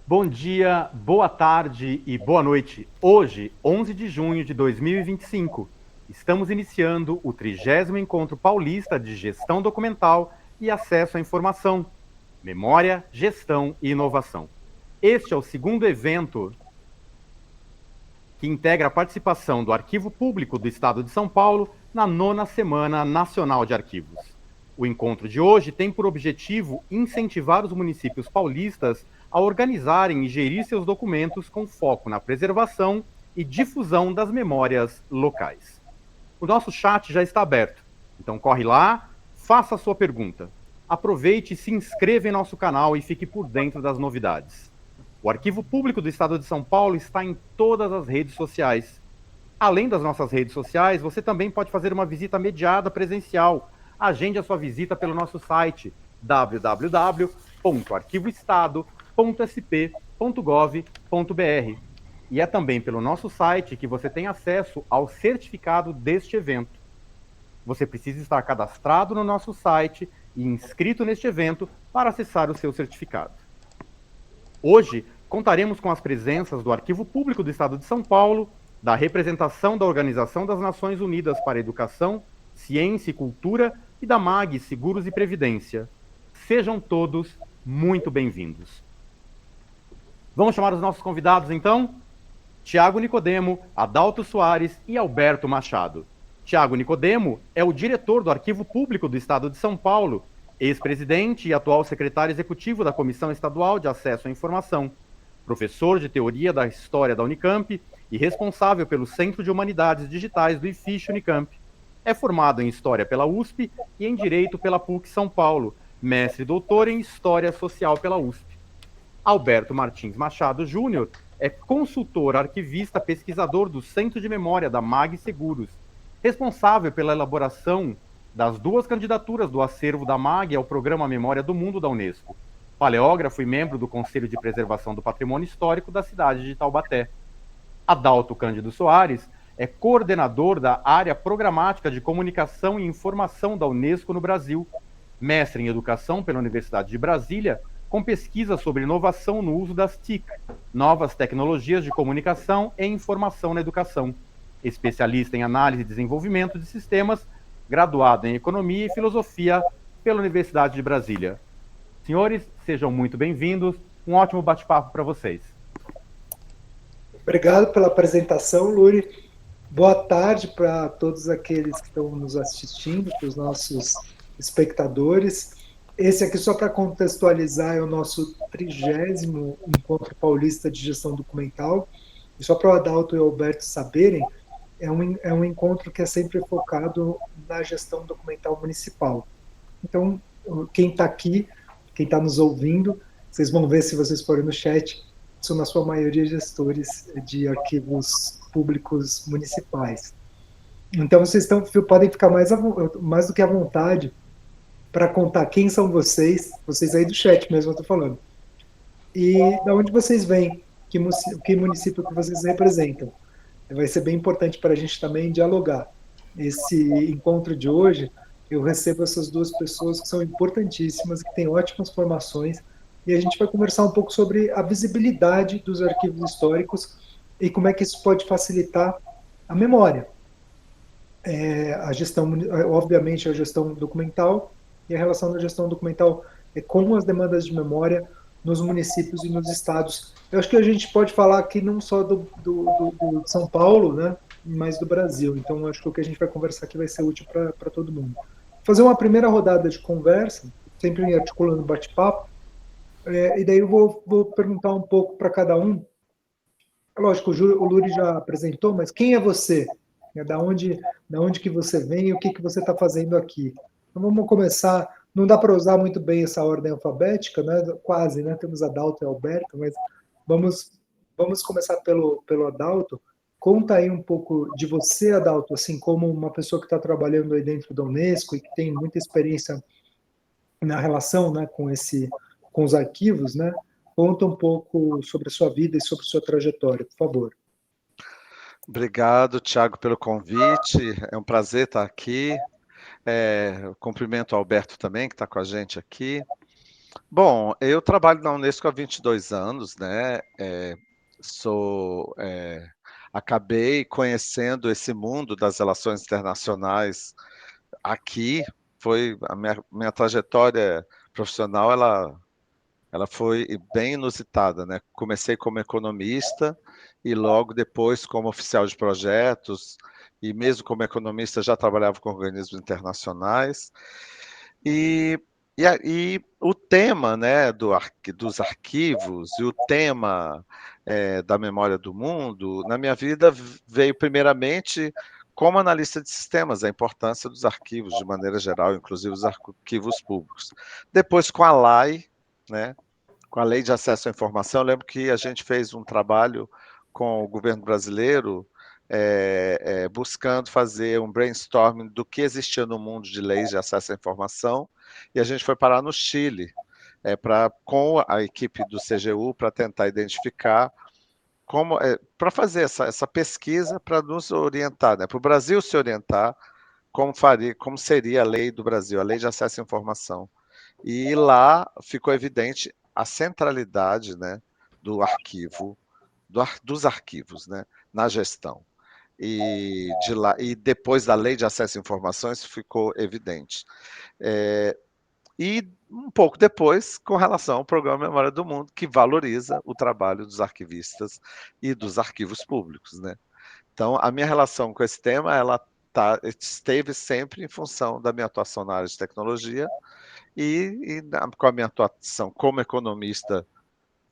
Bom dia, boa tarde e boa noite. Hoje, 11 de junho de 2025, estamos iniciando o 30º Encontro Paulista de Gestão Documental e Acesso à Informação, Memória, Gestão e Inovação. Este é o segundo evento que integra a participação do Arquivo Público do Estado de São Paulo na 9ª Semana Nacional de Arquivos. O encontro de hoje tem por objetivo incentivar os municípios paulistas a organizarem e gerir seus documentos com foco na preservação e difusão das memórias locais. O nosso chat já está aberto, então corre lá, faça a sua pergunta. Aproveite e se inscreva em nosso canal e fique por dentro das novidades. O Arquivo Público do Estado de São Paulo está em todas as redes sociais. Além das nossas redes sociais, você também pode fazer uma visita mediada presencial. Agende a sua visita pelo nosso site www.arquivoestado.sp.gov.br. E é também pelo nosso site que você tem acesso ao certificado deste evento. Você precisa estar cadastrado no nosso site e inscrito neste evento para acessar o seu certificado. Hoje, contaremos com as presenças do Arquivo Público do Estado de São Paulo, da representação da Organização das Nações Unidas para a Educação, Ciência e Cultura e da MAG Seguros e Previdência. Sejam todos muito bem-vindos. Vamos chamar os nossos convidados, então? Tiago Nicodemo, Adalto Soares e Alberto Machado. Tiago Nicodemo é o diretor do Arquivo Público do Estado de São Paulo, ex-presidente e atual secretário executivo da Comissão Estadual de Acesso à Informação, professor de Teoria da História da Unicamp e responsável pelo Centro de Humanidades Digitais do IFISH Unicamp. É formado em História pela USP e em Direito pela PUC São Paulo, mestre e doutor em História Social pela USP. Alberto Martins Machado Júnior é consultor, arquivista, pesquisador do Centro de Memória da MAG Seguros, responsável pela elaboração das 2 candidaturas do acervo da MAG ao Programa Memória do Mundo da Unesco, paleógrafo e membro do Conselho de Preservação do Patrimônio Histórico da cidade de Taubaté. Adalto Cândido Soares é coordenador da área programática de comunicação e informação da Unesco no Brasil, mestre em educação pela Universidade de Brasília, com pesquisa sobre inovação no uso das TIC, novas tecnologias de comunicação e informação na educação, especialista em análise e desenvolvimento de sistemas, graduado em Economia e Filosofia pela Universidade de Brasília. Senhores, sejam muito bem-vindos. Um ótimo bate-papo para vocês. Obrigado pela apresentação, Luri. Boa tarde para todos aqueles que estão nos assistindo, para os nossos espectadores. Esse aqui, só para contextualizar, é o nosso 30º Encontro Paulista de Gestão Documental. E só para o Adalto e o Alberto saberem, é um encontro que é sempre focado na gestão documental municipal. Então, quem está aqui, quem está nos ouvindo, vocês vão ver, se vocês forem no chat, são na sua maioria gestores de arquivos públicos municipais. Então, vocês podem ficar mais do que à vontade para contar quem são vocês aí do chat mesmo eu estou falando, e de onde vocês vêm, que município que vocês representam. Vai ser bem importante para a gente também dialogar. Esse encontro de hoje, eu recebo essas 2 pessoas que são importantíssimas, que têm ótimas formações, e a gente vai conversar um pouco sobre a visibilidade dos arquivos históricos e como é que isso pode facilitar a memória. A gestão, obviamente, a gestão documental, e a relação da gestão documental com as demandas de memória nos municípios e nos estados. Eu acho que a gente pode falar aqui não só do São Paulo, né, mas do Brasil. Então, acho que o que a gente vai conversar aqui vai ser útil para todo mundo. Vou fazer uma primeira rodada de conversa, sempre articulando bate-papo, e daí eu vou perguntar um pouco para cada um. Lógico, o Luri já apresentou, mas quem é você? Da onde que você vem e o que você está fazendo aqui? Então, vamos começar. Não dá para usar muito bem essa ordem alfabética, né? Quase, né? Temos Adalto e Alberto, mas vamos começar pelo Adalto. Conta aí um pouco de você, Adalto, assim, como uma pessoa que está trabalhando aí dentro da Unesco e que tem muita experiência na relação, né, com os arquivos, né? Conta um pouco sobre a sua vida e sobre a sua trajetória, por favor. Obrigado, Tiago, pelo convite. É um prazer estar aqui. Cumprimento o Alberto também, que está com a gente aqui. Bom, eu trabalho na Unesco há 22 anos, né? Acabei conhecendo esse mundo das relações internacionais aqui. Foi a minha trajetória profissional, ela foi bem inusitada, né? Comecei como economista e logo depois como oficial de projetos, e mesmo como economista já trabalhava com organismos internacionais. E, e o tema, né, dos arquivos e o tema da memória do mundo, na minha vida veio primeiramente como analista de sistemas, a importância dos arquivos de maneira geral, inclusive os arquivos públicos. Depois com a LAI, né, com a Lei de Acesso à Informação, eu lembro que a gente fez um trabalho com o governo brasileiro buscando fazer um brainstorming do que existia no mundo de leis de acesso à informação, e a gente foi parar no Chile, com a equipe do CGU, para tentar identificar para fazer essa pesquisa, para nos orientar, né, para o Brasil se orientar como seria a lei do Brasil, a Lei de Acesso à Informação. E lá ficou evidente a centralidade, né, do arquivo, dos arquivos, né, na gestão. E depois da Lei de Acesso à Informações ficou evidente. E um pouco depois, com relação ao Programa Memória do Mundo, que valoriza o trabalho dos arquivistas e dos arquivos públicos, né? Então, a minha relação com esse tema, ela esteve sempre em função da minha atuação na área de tecnologia com a minha atuação como economista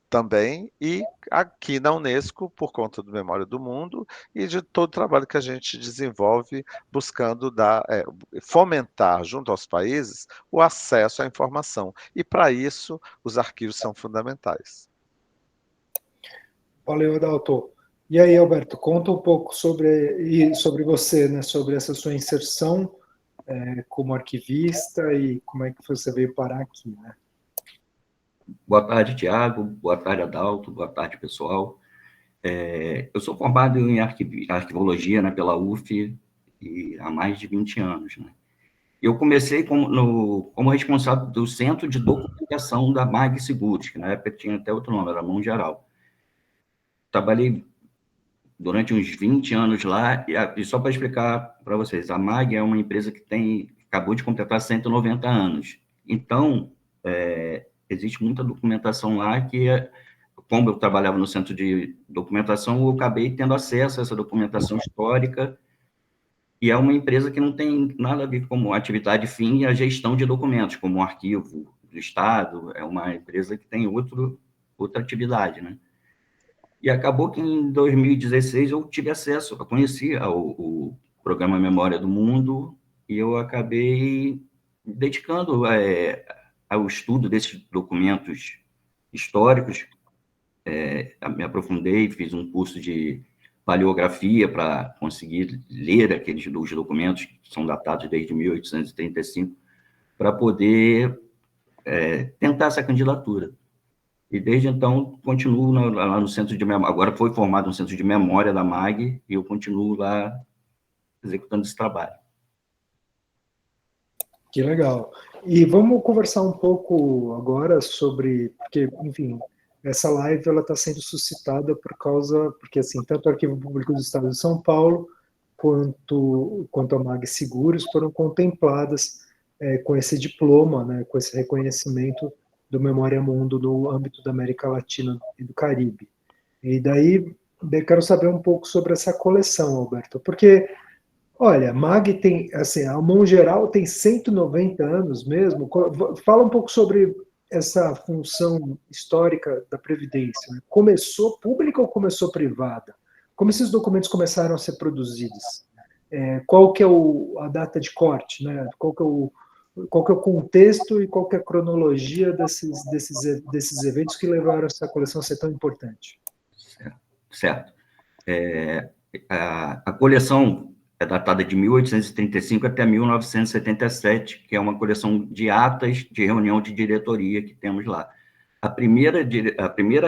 também, e aqui na Unesco, por conta do Memória do Mundo e de todo o trabalho que a gente desenvolve buscando fomentar junto aos países o acesso à informação. E para isso, os arquivos são fundamentais. Valeu, Adalto. E aí, Alberto, conta um pouco sobre você, né, sobre essa sua inserção como arquivista e como é que você veio parar aqui, né? Boa tarde, Tiago. Boa tarde, Adalto. Boa tarde, pessoal. Eu sou formado em arquivologia, né, pela UF há mais de 20 anos. Né? Eu comecei como responsável do Centro de Documentação da MAG Seguros, que na época tinha até outro nome, era Mão Geral. Trabalhei durante uns 20 anos lá, e só para explicar para vocês, a MAG é uma empresa que acabou de completar 190 anos. Então, existe muita documentação lá como eu trabalhava no centro de documentação, eu acabei tendo acesso a essa documentação histórica, e é uma empresa que não tem nada a ver como atividade fim a gestão de documentos, como um arquivo do Estado, é uma empresa que tem outra atividade, né? E acabou que em 2016 eu tive acesso, eu conheci o Programa Memória do Mundo, e eu acabei me dedicando ao estudo desses documentos históricos. Me aprofundei, fiz um curso de paleografia para conseguir ler aqueles documentos que são datados desde 1835, para poder tentar essa candidatura. E desde então continuo lá no centro de memória. Agora foi formado um centro de memória da MAG e eu continuo lá executando esse trabalho. Que legal. E vamos conversar um pouco agora porque, enfim, essa live ela está sendo suscitada porque assim, tanto o Arquivo Público do Estado de São Paulo quanto a MAG Seguros foram contempladas com esse diploma, né, com esse reconhecimento do Memória Mundo no âmbito da América Latina e do Caribe. E daí eu quero saber um pouco sobre essa coleção, Alberto, porque olha, MAG tem, assim, a Mão Geral tem 190 anos mesmo. Fala um pouco sobre essa função histórica da Previdência. Né? Começou pública ou começou privada? Como esses documentos começaram a ser produzidos? Qual que é a data de corte? Né? Qual que é o contexto e qual que é a cronologia desses eventos que levaram essa coleção a ser tão importante? Certo. A coleção é datada de 1835 até 1977, que é uma coleção de atas de reunião de diretoria que temos lá. A primeira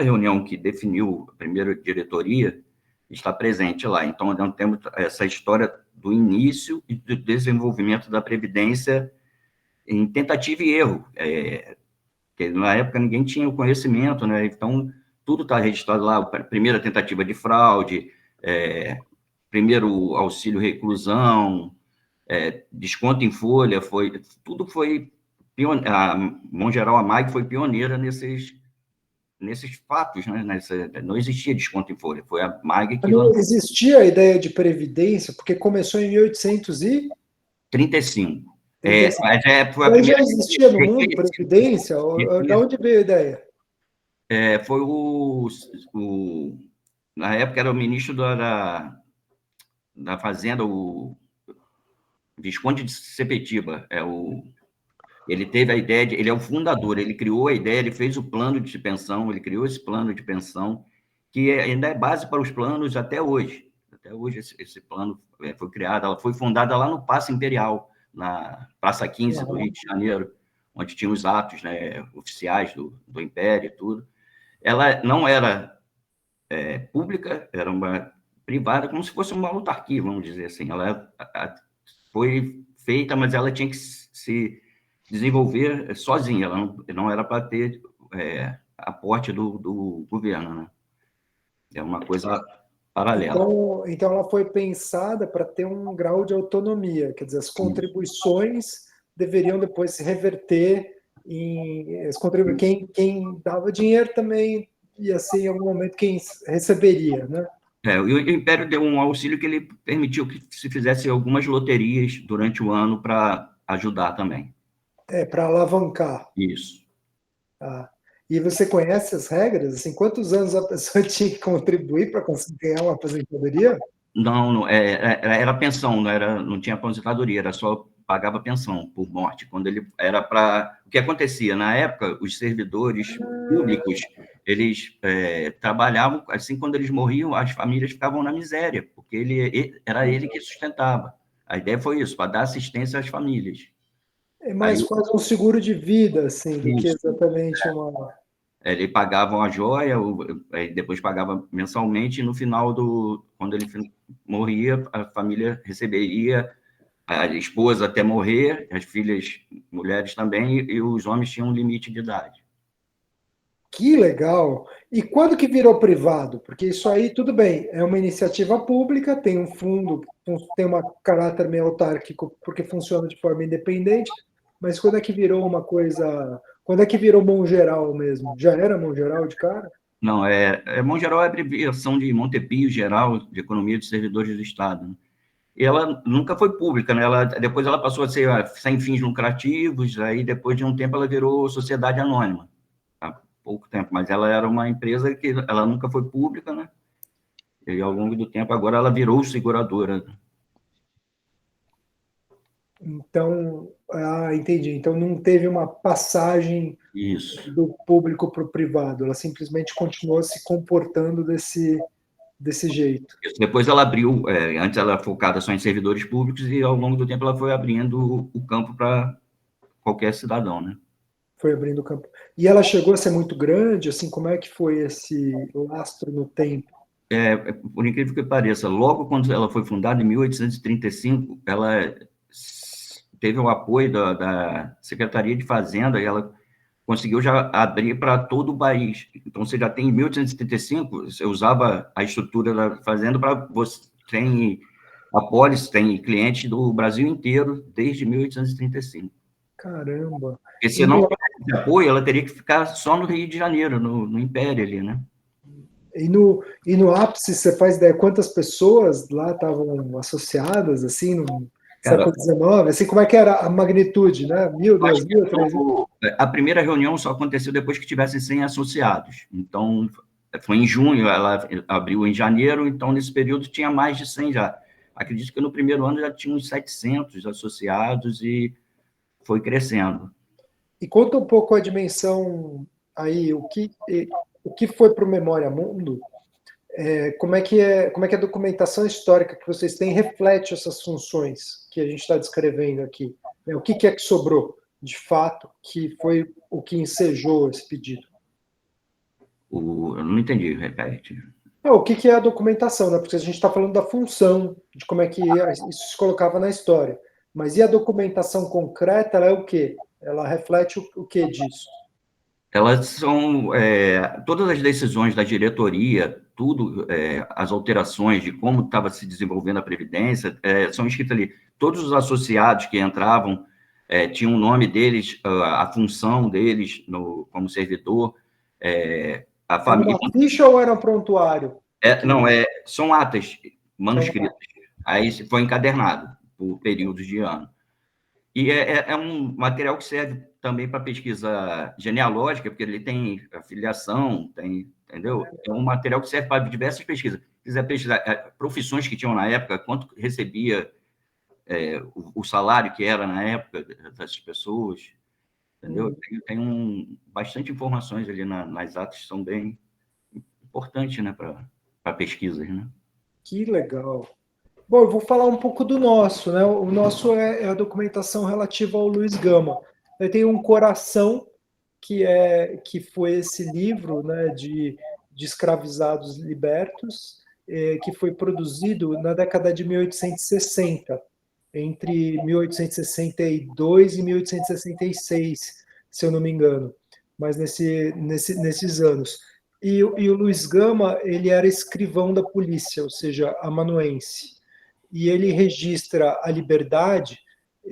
reunião que definiu a primeira diretoria está presente lá. Então, nós temos essa história do início e do desenvolvimento da Previdência em tentativa e erro. porque na época ninguém tinha o conhecimento, né? Então, tudo está registrado lá, primeira tentativa de fraude, primeiro auxílio reclusão, desconto em folha, tudo foi, a Mão Geral, a MAG foi pioneira nesses fatos, né? Não existia desconto em folha, foi a MAG que Não existia a ideia de previdência, porque começou em 1835. 35. Foi a Mas já primeira. existia no mundo previdência? De onde veio a ideia? Foi na época era o ministro da Fazenda, o Visconde de Sepetiba, ele teve a ideia, ele é o fundador, ele criou a ideia, ele fez o plano de pensão, ele criou esse plano de pensão, que ainda é base para os planos até hoje. Até hoje esse plano foi criado, ela foi fundada lá no Paço Imperial, na Praça 15 do Rio de Janeiro, onde tinha os atos, né, oficiais do Império e tudo. Ela não era pública, era uma privada, como se fosse uma autarquia, vamos dizer assim. Ela foi feita, mas ela tinha que se desenvolver sozinha, ela não era para ter aporte do governo, né? É uma coisa paralela. Então ela foi pensada para ter um grau de autonomia, quer dizer, as contribuições deveriam depois se reverter quem dava dinheiro também ia ser em algum momento quem receberia, né? O Império deu um auxílio que ele permitiu que se fizesse algumas loterias durante o ano para ajudar também. Para alavancar. Isso. E você conhece as regras? Assim, quantos anos a pessoa tinha que contribuir para conseguir ganhar uma aposentadoria? Não, era pensão, não tinha aposentadoria, era só pagava pensão por morte. Quando ele era para, o que acontecia na época, os servidores públicos, eles trabalhavam assim, quando eles morriam, as famílias ficavam na miséria, porque era ele que sustentava. A ideia foi isso, para dar assistência às famílias. É mais quase um seguro de vida, assim, do que exatamente uma. Ele pagava uma joia, depois pagava mensalmente, e no final quando ele morria, a família receberia, a esposa até morrer, as filhas, mulheres também, e os homens tinham um limite de idade. Que legal! E quando que virou privado? Porque isso aí, tudo bem, é uma iniciativa pública, tem um fundo, tem um caráter meio autárquico, porque funciona de forma independente, mas quando é que virou uma coisa... Quando é que virou Mão Geral mesmo? Já era Mão Geral de cara? Não, Mão Geral é a abreviação de Montepio Geral de Economia dos Servidores do Estado, né? E ela nunca foi pública, né? Depois ela passou a ser sem fins lucrativos, aí depois de um tempo ela virou sociedade anônima, há pouco tempo, mas ela era uma empresa que ela nunca foi pública, né? E ao longo do tempo agora ela virou seguradora. Então, entendi. Então não teve uma passagem do público para o privado, ela simplesmente continuou se comportando desse jeito. Depois ela abriu, antes ela era focada só em servidores públicos e ao longo do tempo ela foi abrindo o campo para qualquer cidadão, né? Foi abrindo o campo. E ela chegou a ser muito grande, assim, como é que foi esse lastro no tempo? Por incrível que pareça, logo quando ela foi fundada, em 1835, ela teve o apoio da Secretaria de Fazenda e ela conseguiu já abrir para todo o país. Então, você já tem, em 1875, você usava a estrutura da fazenda para você... A Polis tem clientes do Brasil inteiro desde 1835. Caramba! Porque se não tivesse apoio, ela teria que ficar só no Rio de Janeiro, no Império ali, né? E no ápice, você faz ideia quantas pessoas lá estavam associadas, assim, no século XIX? Assim, como é que era a magnitude, né? 1.000, 2.000, 3.000? A primeira reunião só aconteceu depois que tivessem 100 associados. Então, foi em junho, ela abriu em janeiro, então nesse período tinha mais de 100 já. Acredito que no primeiro ano já tinha uns 700 associados e foi crescendo. E conta um pouco a dimensão aí, o que foi para o Memória Mundo, como é que a documentação histórica que vocês têm reflete essas funções que a gente está descrevendo aqui? O que é que sobrou, de fato, que foi o que ensejou esse pedido? Eu não entendi, repete. O que é a documentação, né? Porque a gente está falando da função, de como é que isso se colocava na história. Mas e a documentação concreta, ela é o quê? Ela reflete o que disso? Elas são todas as decisões da diretoria, tudo, as alterações de como estava se desenvolvendo a Previdência, são escritas ali. Todos os associados que entravam tinham o nome deles, a função deles como servidor, a família. Era uma ficha ou era um prontuário? Não, são atas manuscritas. Aí foi encadernado por períodos de ano. E é um material que serve também para pesquisa genealógica, porque ele tem afiliação, entendeu? É um material que serve para diversas pesquisas. Se quiser pesquisar profissões que tinham na época, quanto recebia o salário que era na época dessas pessoas, entendeu? Tem bastante informações ali nas atas, são bem importantes, né, para pesquisas, né? Que legal. Bom, eu vou falar um pouco do nosso, né? O nosso é a documentação relativa ao Luiz Gama. Ele tem um coração que foi esse livro, né, de escravizados libertos, que foi produzido na década de 1860, entre 1862 e 1866, se eu não me engano, mas nesses anos. E o Luiz Gama, ele era escrivão da polícia, ou seja, amanuense. E ele registra a liberdade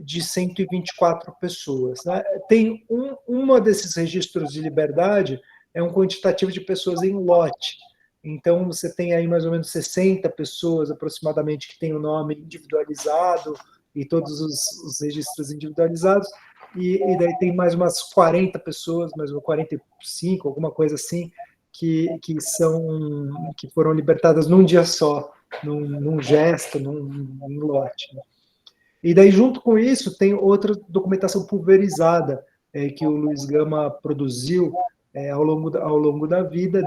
de 124 pessoas. Né? Tem uma desses registros de liberdade é um quantitativo de pessoas em lote. Então, você tem aí mais ou menos 60 pessoas aproximadamente que têm o nome individualizado e todos os registros individualizados, e daí tem mais umas 40 pessoas, mais umas 45, alguma coisa assim, que foram libertadas num dia só, num gesto, num lote. Né? E daí, junto com isso, tem outra documentação pulverizada que o Luiz Gama produziu ao longo da vida,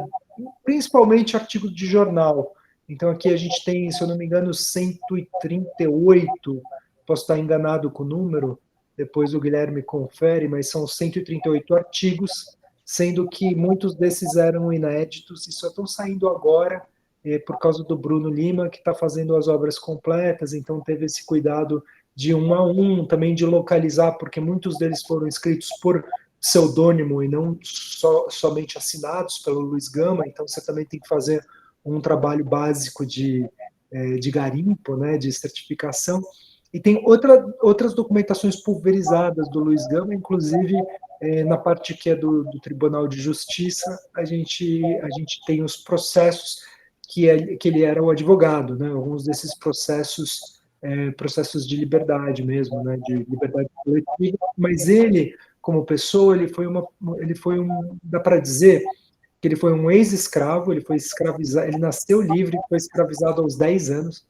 principalmente artigos de jornal. Então, aqui a gente tem, se eu não me engano, 138, posso estar enganado com o número, depois o Guilherme confere, mas são 138 artigos, sendo que muitos desses eram inéditos e só estão saindo agora por causa do Bruno Lima, que está fazendo as obras completas, então teve esse cuidado de um a um, também de localizar, porque muitos deles foram escritos por pseudônimo e não somente assinados pelo Luiz Gama, então você também tem que fazer um trabalho básico de garimpo, né, de certificação. E tem outras documentações pulverizadas do Luiz Gama, inclusive na parte que é do Tribunal de Justiça, a gente tem os processos que ele era o advogado, né, alguns desses processos de liberdade mesmo, né, de liberdade coletiva, mas ele, como pessoa, dá para dizer que ele foi um ex-escravo, ele foi escravizado, ele nasceu livre, foi escravizado aos 10 anos,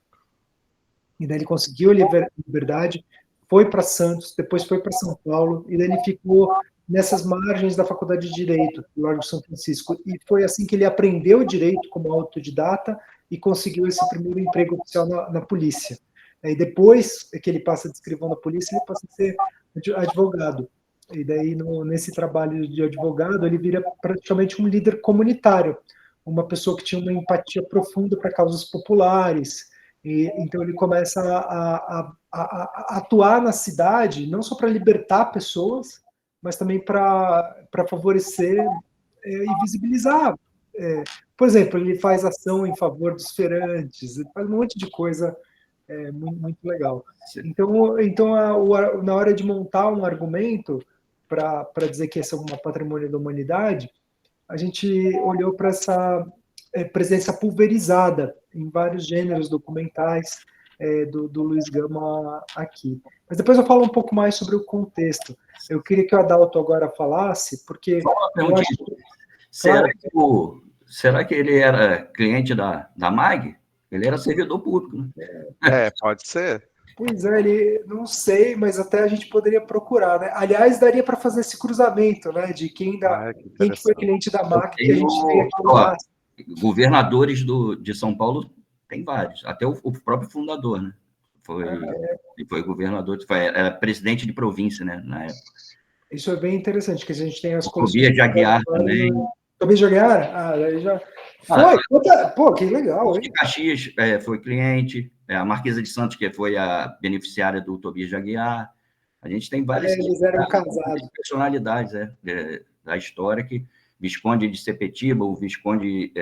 e daí ele conseguiu a liberdade, foi para Santos, depois foi para São Paulo, e daí ele ficou nessas margens da Faculdade de Direito, do Largo São Francisco, e foi assim que ele aprendeu direito como autodidata e conseguiu esse primeiro emprego oficial na polícia. E depois que ele passa de escrivão da polícia, ele passa a ser advogado. E daí, nesse trabalho de advogado, ele vira praticamente um líder comunitário, uma pessoa que tinha uma empatia profunda para causas populares. E então ele começa a atuar na cidade, não só para libertar pessoas, mas também para favorecer e visibilizar. Por exemplo, ele faz ação em favor dos feirantes, ele faz um monte de coisa muito, muito legal. Então na hora de montar um argumento para dizer que esse é um patrimônio da humanidade, a gente olhou para essa presença pulverizada em vários gêneros documentais do Luiz Gama aqui. Mas depois eu falo um pouco mais sobre o contexto. Eu queria que o Adalto agora falasse, porque... Será que ele era cliente da MAG? Ele era servidor público, né? Pode ser. Pois é, ele não sei, mas até a gente poderia procurar, né? Aliás, daria para fazer esse cruzamento, né? De quem que foi cliente da MAG que a gente tem aqui no Brasil. Governadores de São Paulo tem vários, até o próprio fundador, né? Foi governador, era presidente de província, né? Na época. Isso é bem interessante, que a gente tem as coisas. Tobias de Aguiar também. Tobias de Aguiar? Aí já. Pô, que legal, hein? De Caxias foi cliente, a Marquesa de Santos, que foi a beneficiária do Tobias de Aguiar. A gente tem várias. Eles eram casados. Personalidades, da história, que Visconde de Sepetiba, o Visconde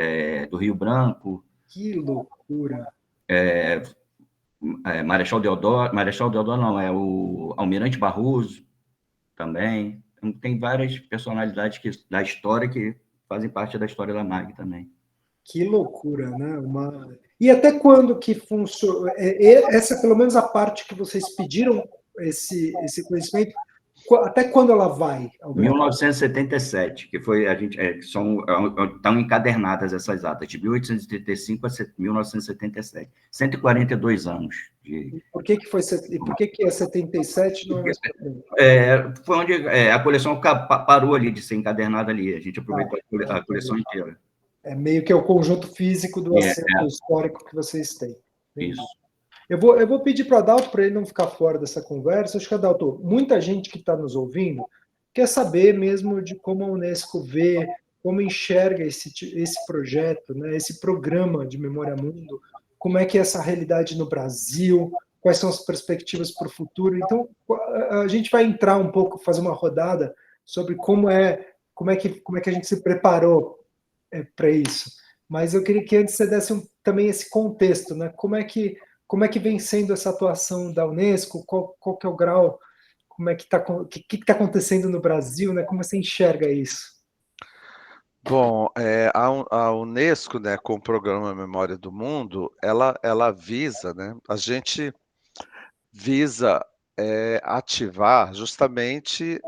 do Rio Branco. Que loucura! Marechal Deodoro não, é o Almirante Barroso também. Então, tem várias personalidades da história que fazem parte da história da MAG também. Que loucura, né? E até quando que funciona? Essa, pelo menos a parte que vocês pediram esse conhecimento, até quando ela vai? 1977, que foi estão encadernadas essas atas, de 1835 a 1977. 142 anos. Por que é 77? Não foi onde a coleção parou ali de ser encadernada ali. A gente aproveitou a coleção inteira. É meio que o conjunto físico do acervo histórico que vocês têm. Isso. Eu vou pedir para o Adalto, para ele não ficar fora dessa conversa. Acho que, Adalto, muita gente que está nos ouvindo quer saber mesmo de como a Unesco vê, como enxerga esse projeto, né, esse programa de Memória Mundo, como é que é essa realidade no Brasil, quais são as perspectivas para o futuro. Então, a gente vai entrar um pouco, fazer uma rodada sobre como é que a gente se preparou para isso. Mas eu queria que antes você desse também esse contexto, né? Como é que vem sendo essa atuação da Unesco? Qual que é o grau? Como é que que está acontecendo no Brasil, né? Como você enxerga isso? Bom, a Unesco, né, com o Programa Memória do Mundo, ela visa, né? A gente visa ativar justamente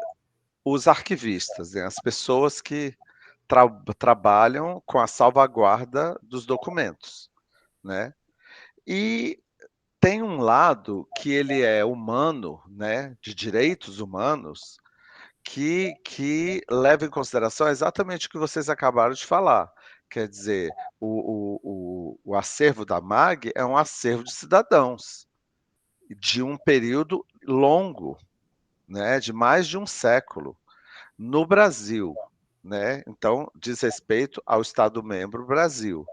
os arquivistas, né, as pessoas que trabalham com a salvaguarda dos documentos, né? E tem um lado que ele é humano, né, de direitos humanos, que leva em consideração exatamente o que vocês acabaram de falar. Quer dizer, o acervo da MAG é um acervo de cidadãos, de um período longo, né, de mais de um século, no Brasil. Né? Então, diz respeito ao Estado-membro Brasil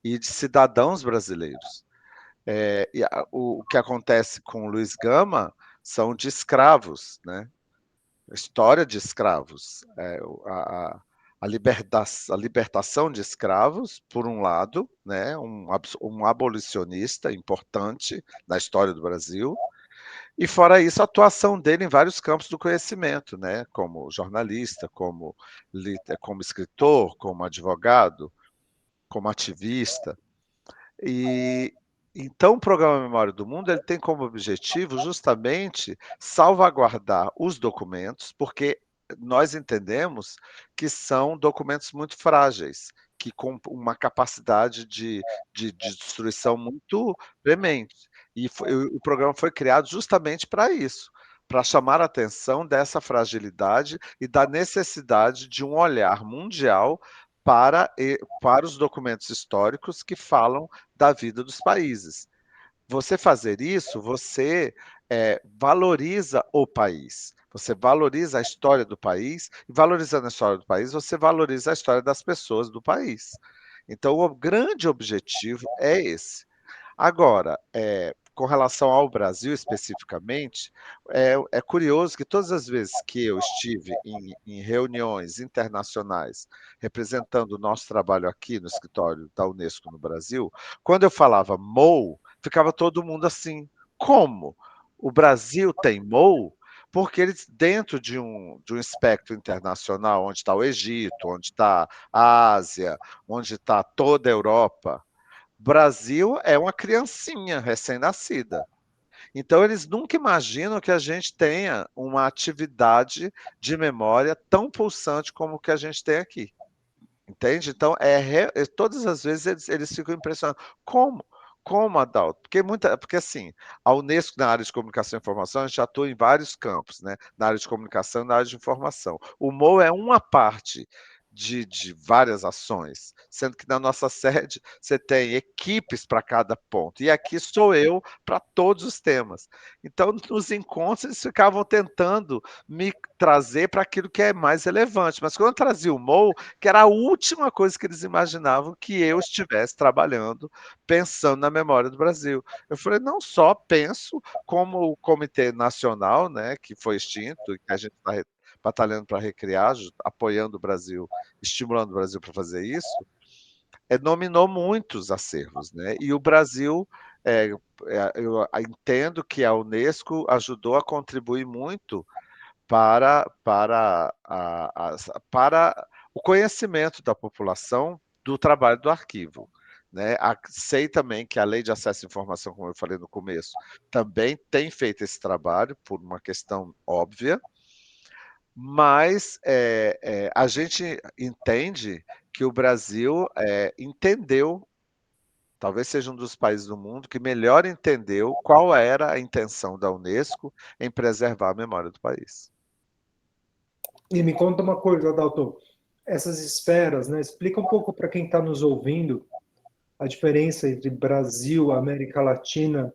e de cidadãos brasileiros. O que acontece com o Luiz Gama são de escravos, né? História de escravos, a libertação de escravos, por um lado, né? Um abolicionista importante na história do Brasil, e fora isso, a atuação dele em vários campos do conhecimento, né? Como jornalista, como escritor, como advogado, como ativista. E então o Programa Memória do Mundo ele tem como objetivo justamente salvaguardar os documentos, porque nós entendemos que são documentos muito frágeis, que com uma capacidade de destruição muito premente. E o programa foi criado justamente para isso, para chamar a atenção dessa fragilidade e da necessidade de um olhar mundial para os documentos históricos que falam da vida dos países. Você fazer isso, você valoriza o país. Você valoriza a história do país, e valorizando a história do país, você valoriza a história das pessoas do país. Então, o grande objetivo é esse. Agora, com relação ao Brasil especificamente, é curioso que todas as vezes que eu estive em reuniões internacionais representando o nosso trabalho aqui no escritório da Unesco no Brasil, quando eu falava MOU, ficava todo mundo assim, como? O Brasil tem MOU? Porque eles, dentro de um espectro internacional, onde está o Egito, onde está a Ásia, onde está toda a Europa, Brasil é uma criancinha recém-nascida. Então, eles nunca imaginam que a gente tenha uma atividade de memória tão pulsante como o que a gente tem aqui. Entende? Então, todas as vezes eles ficam impressionados. Como? Como, Adalto? Porque assim, a Unesco, na área de comunicação e informação, a gente atua em vários campos, né? Na área de comunicação e na área de informação. O MOU é uma parte de várias ações, sendo que na nossa sede você tem equipes para cada ponto, e aqui sou eu para todos os temas. Então, nos encontros, eles ficavam tentando me trazer para aquilo que é mais relevante, mas quando eu trazia o MOU, que era a última coisa que eles imaginavam que eu estivesse trabalhando, pensando na memória do Brasil. Eu falei, não só penso como o Comitê Nacional, né, que foi extinto, que a gente está batalhando para recriar, apoiando o Brasil, estimulando o Brasil para fazer isso, nominou muitos acervos, né? E o Brasil, eu entendo que a Unesco ajudou a contribuir muito para o conhecimento da população do trabalho do arquivo. Né? Sei também que a Lei de Acesso à Informação, como eu falei no começo, também tem feito esse trabalho, por uma questão óbvia, mas a gente entende que o Brasil entendeu, talvez seja um dos países do mundo que melhor entendeu qual era a intenção da Unesco em preservar a memória do país. E me conta uma coisa, Adalto, essas esferas, né? Explica um pouco para quem está nos ouvindo a diferença entre Brasil, América Latina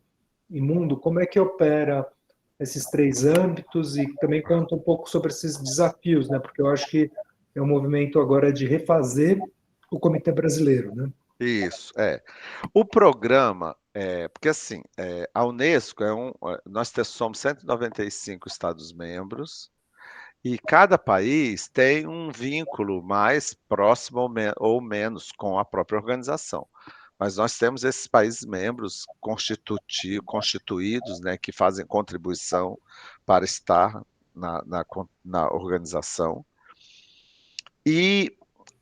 e mundo, como é que opera esses três âmbitos e também conta um pouco sobre esses desafios, né? Porque eu acho que é um movimento agora de refazer o Comitê Brasileiro, né? Isso, O programa, porque assim, a Unesco nós somos 195 Estados-membros e cada país tem um vínculo mais próximo ou menos com a própria organização. Mas nós temos esses países membros constituídos, né, que fazem contribuição para estar na organização. E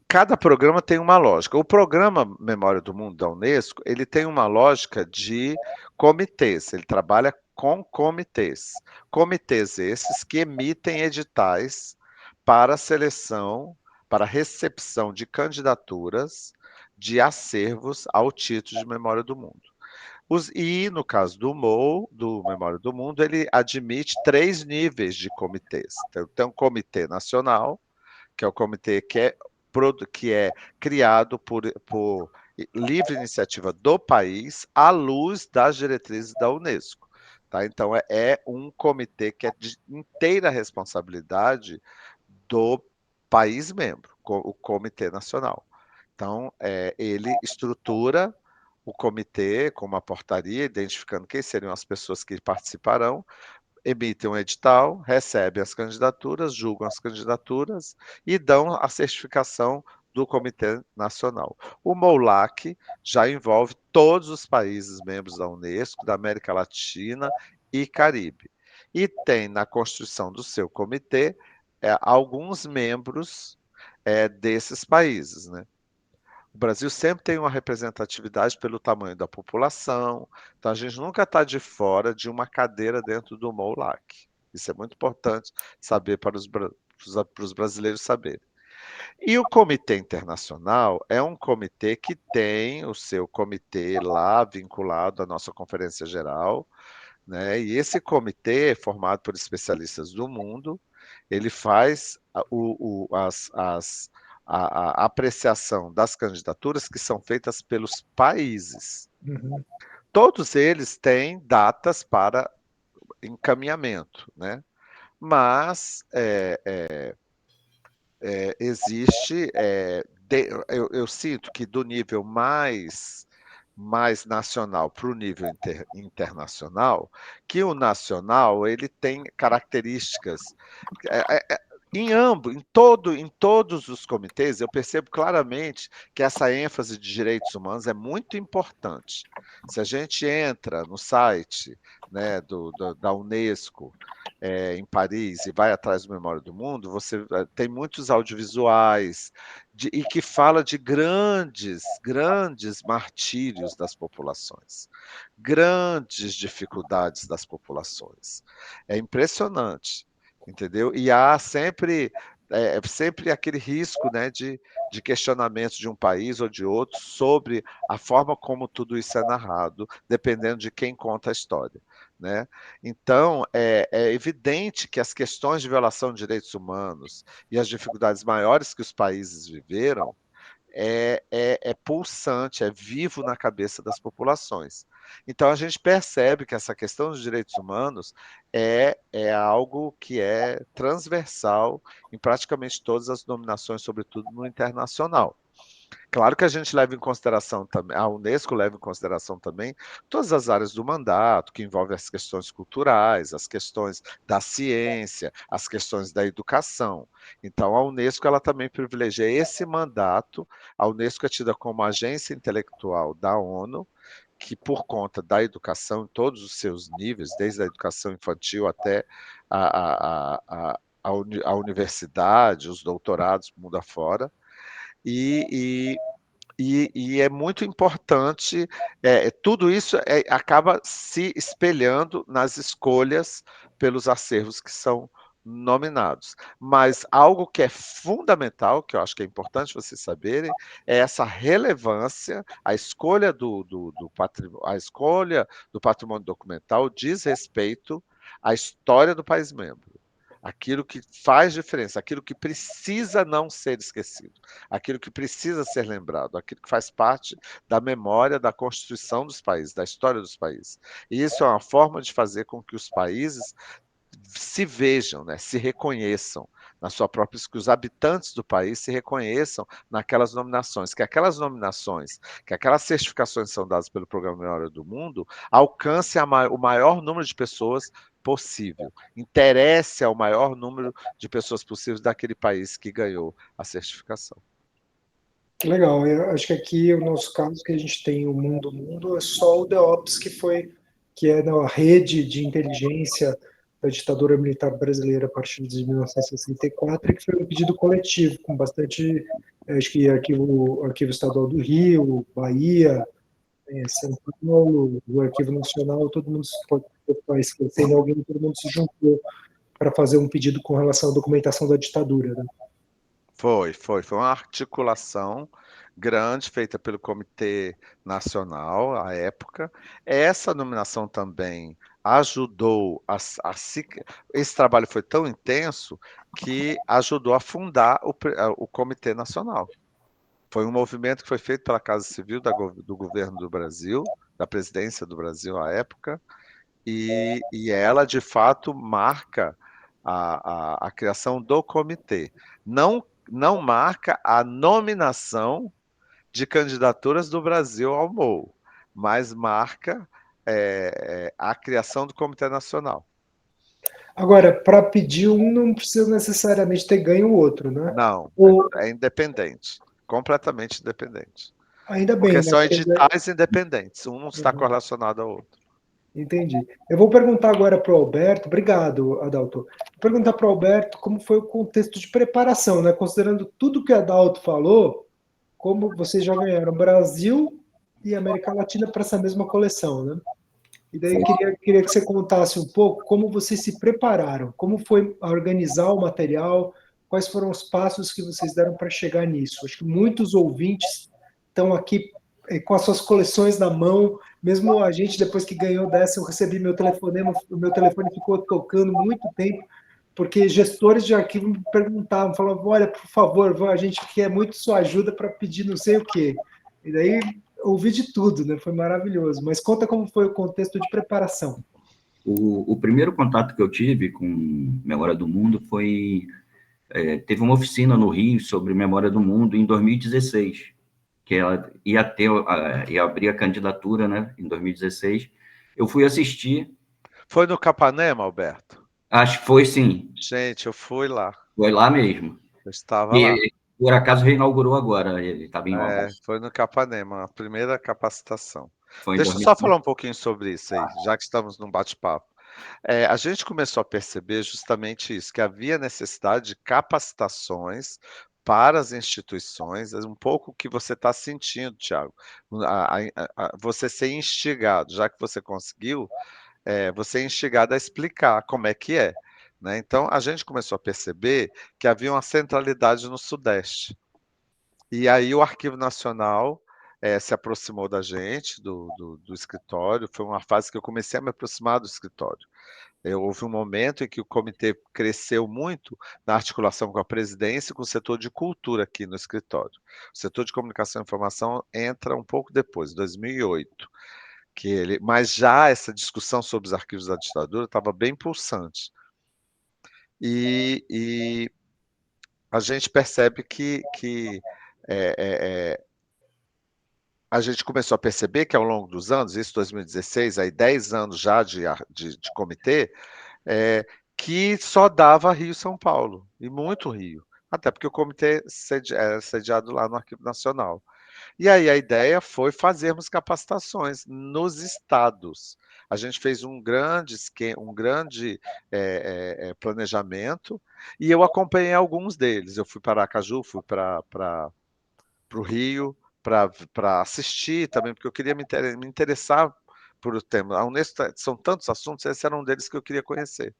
cada programa tem uma lógica. O programa Memória do Mundo da Unesco, ele tem uma lógica de comitês, ele trabalha com comitês. Comitês esses que emitem editais para seleção, para recepção de candidaturas de acervos ao título de Memória do Mundo. E no caso do MOU, do Memória do Mundo, ele admite 3 níveis de comitês. Então, tem um comitê nacional, que é o comitê que é criado por livre iniciativa do país, à luz das diretrizes da Unesco. Tá? Então, é um comitê que é de inteira responsabilidade do país membro, o Comitê Nacional. Então, ele estrutura o comitê com uma portaria, identificando quem seriam as pessoas que participarão, emitem um edital, recebem as candidaturas, julgam as candidaturas e dão a certificação do Comitê Nacional. O MOULAC já envolve todos os países membros da Unesco, da América Latina e Caribe. E tem na constituição do seu comitê alguns membros desses países, né? O Brasil sempre tem uma representatividade pelo tamanho da população, então a gente nunca está de fora de uma cadeira dentro do MOULAC. Isso é muito importante saber para os brasileiros saberem. E o Comitê Internacional é um comitê que tem o seu comitê lá vinculado à nossa Conferência Geral, né? E esse comitê, formado por especialistas do mundo, ele faz a apreciação das candidaturas que são feitas pelos países. Uhum. Todos eles têm datas para encaminhamento, né? Mas existe, eu sinto que do nível mais nacional para o nível internacional, que o nacional ele tem características em todos os comitês, eu percebo claramente que essa ênfase de direitos humanos é muito importante. Se a gente entra no site, né, da Unesco, em Paris, e vai atrás do Memória do Mundo, você tem muitos audiovisuais e que fala de grandes martírios das populações, grandes dificuldades das populações. É impressionante. Entendeu? E há sempre aquele risco, né, de questionamento de um país ou de outro sobre a forma como tudo isso é narrado, dependendo de quem conta a história. Né? Então, é evidente que as questões de violação de direitos humanos e as dificuldades maiores que os países viveram é pulsante, é vivo na cabeça das populações. Então a gente percebe que essa questão dos direitos humanos é algo que é transversal em praticamente todas as dominações, sobretudo no internacional. Claro que a gente leva em consideração também, a Unesco leva em consideração também todas as áreas do mandato, que envolvem as questões culturais, as questões da ciência, as questões da educação. Então, a Unesco ela também privilegia esse mandato. A Unesco é tida como agência intelectual da ONU, que por conta da educação em todos os seus níveis, desde a educação infantil até a universidade, os doutorados, mundo afora, e, e é muito importante, tudo isso acaba se espelhando nas escolhas pelos acervos que são nominados. Mas algo que é fundamental, que eu acho que é importante vocês saberem, é essa relevância, a escolha a escolha do patrimônio documental diz respeito à história do país membro. Aquilo que faz diferença, aquilo que precisa não ser esquecido, aquilo que precisa ser lembrado, aquilo que faz parte da memória da constituição dos países, da história dos países. E isso é uma forma de fazer com que os países se vejam, né, se reconheçam na sua própria, que os habitantes do país se reconheçam naquelas nominações, que aquelas nominações, que aquelas certificações que são dadas pelo Programa Memória do Mundo alcance o maior número de pessoas possível, interesse ao maior número de pessoas possíveis daquele país que ganhou a certificação. Legal, eu acho que aqui o nosso caso que a gente tem o Mundo é só o DEOPS que é na rede de inteligência da ditadura militar brasileira a partir de 1964, e que foi um pedido coletivo com bastante, acho que arquivo estadual do Rio, Bahia, São Paulo, o Arquivo Nacional, todo mundo pode estar esquecendo alguém, todo mundo se juntou para fazer um pedido com relação à documentação da ditadura, né? Foi uma articulação grande feita pelo Comitê Nacional à época. Essa nominação também ajudou esse trabalho foi tão intenso que ajudou a fundar o Comitê Nacional. Foi um movimento que foi feito pela Casa Civil do governo do Brasil, da presidência do Brasil à época, e ela, de fato, marca a criação do comitê. Não marca a nominação de candidaturas do Brasil ao MOU, mas marca a criação do Comitê Nacional. Agora, para pedir um, não precisa necessariamente ter ganho o outro, né? Não, Ou, é independente, completamente independente. ainda Porque bem, né? são editais independentes, um não está Uhum, correlacionado ao outro. entendi. Eu vou perguntar agora para o Alberto, obrigado, Adalto. Vou perguntar para o Alberto como foi o contexto de preparação, né? Considerando tudo que o Adalto falou, como vocês já ganharam Brasil e América Latina para essa mesma coleção, né? E daí eu queria que você contasse um pouco como vocês se prepararam, como foi organizar o material, quais foram os passos que vocês deram para chegar nisso. Acho que muitos ouvintes estão aqui com as suas coleções na mão, mesmo a gente, depois que ganhou dessa, eu recebi meu telefonema, o meu telefone ficou tocando muito tempo, porque gestores de arquivo me perguntavam, falavam, olha, por favor, a gente quer muito sua ajuda para pedir não sei o quê. E daí ouvi de tudo, né? Foi maravilhoso. Mas conta como foi o contexto de preparação. O primeiro contato que eu tive com Memória do Mundo foi... teve uma oficina no Rio sobre Memória do Mundo em 2016, que ela ia abrir a candidatura, né, em 2016. Eu fui assistir. Foi no Capanema, Alberto? Acho que foi, sim. Gente, eu fui lá. Foi lá mesmo. Eu estava lá. Por acaso, reinaugurou agora, ele estava em obras. Foi no Capanema, a primeira capacitação. Foi em Deixa eu só 2015. falar um pouquinho sobre isso aí, já que estamos num bate-papo. A gente começou a perceber justamente isso, que havia necessidade de capacitações para as instituições, um pouco o que você está sentindo, Thiago, você ser instigado, já que você conseguiu, você é instigado a explicar como é que é. Né? Então, a gente começou a perceber que havia uma centralidade no Sudeste. E aí o Arquivo Nacional se aproximou da gente, do escritório. Foi uma fase que eu comecei a me aproximar do escritório. Houve um momento em que o comitê cresceu muito na articulação com a presidência e com o setor de cultura aqui no escritório. O setor de comunicação e informação entra um pouco depois, em 2008. Mas já essa discussão sobre os arquivos da ditadura estava bem pulsante. E a gente percebe que a gente começou a perceber que ao longo dos anos, isso 2016, aí 10 anos já de comitê, que só dava Rio-São Paulo, e muito Rio, até porque o comitê era sediado lá no Arquivo Nacional. E aí a ideia foi fazermos capacitações nos estados. A gente fez um grande planejamento, e eu acompanhei alguns deles. Eu fui para Aracaju, fui para o Rio, para assistir também, porque eu queria me interessar por o tema. A Unesco são tantos assuntos, esse era um deles que eu queria conhecer.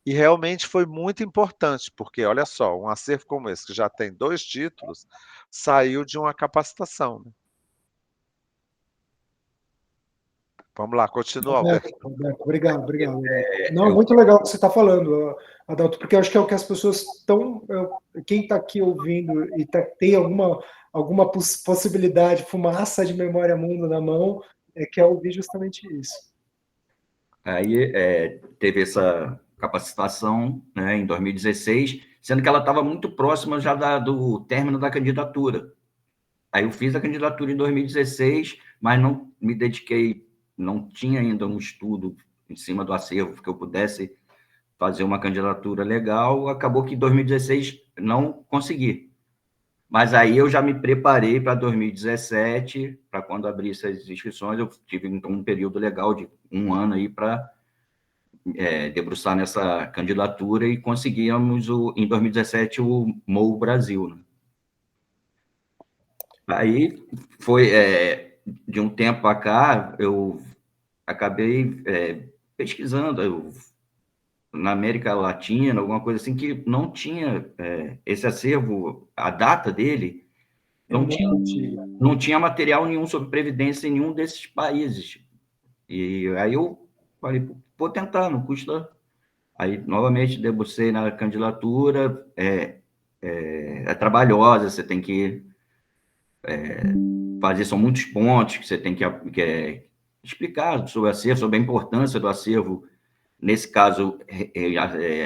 E realmente foi muito importante, porque, olha só, um acervo como esse, que já tem 2 títulos, saiu de uma capacitação. Né? Vamos lá, continua, Alberto. Roberto, obrigado. Não, muito legal o que você está falando, Adalto, porque eu acho que é o que as pessoas estão. Quem está aqui ouvindo e tem alguma possibilidade, fumaça de Memória Mundo na mão, quer ouvir justamente isso. Aí teve essa capacitação, né, em 2016, sendo que ela estava muito próxima já do término da candidatura. Aí eu fiz a candidatura em 2016, mas não me dediquei, não tinha ainda um estudo em cima do acervo que eu pudesse fazer uma candidatura legal. Acabou que em 2016 não consegui. Mas aí eu já me preparei para 2017, para quando abrisse as inscrições, eu tive então um período legal de 1 ano aí para debruçar nessa candidatura e conseguimos, em 2017, o MOU Brasil. Né? Aí foi, de um tempo para cá, eu acabei pesquisando na América Latina, alguma coisa assim, que não tinha esse acervo, a data dele, não tinha material nenhum sobre previdência em nenhum desses países. E aí eu falei, vou tentar, não custa. Aí, novamente, debrucei na candidatura, é trabalhosa, você tem que fazer, são muitos pontos que você tem que explicar sobre o acervo, sobre a importância do acervo. Nesse caso,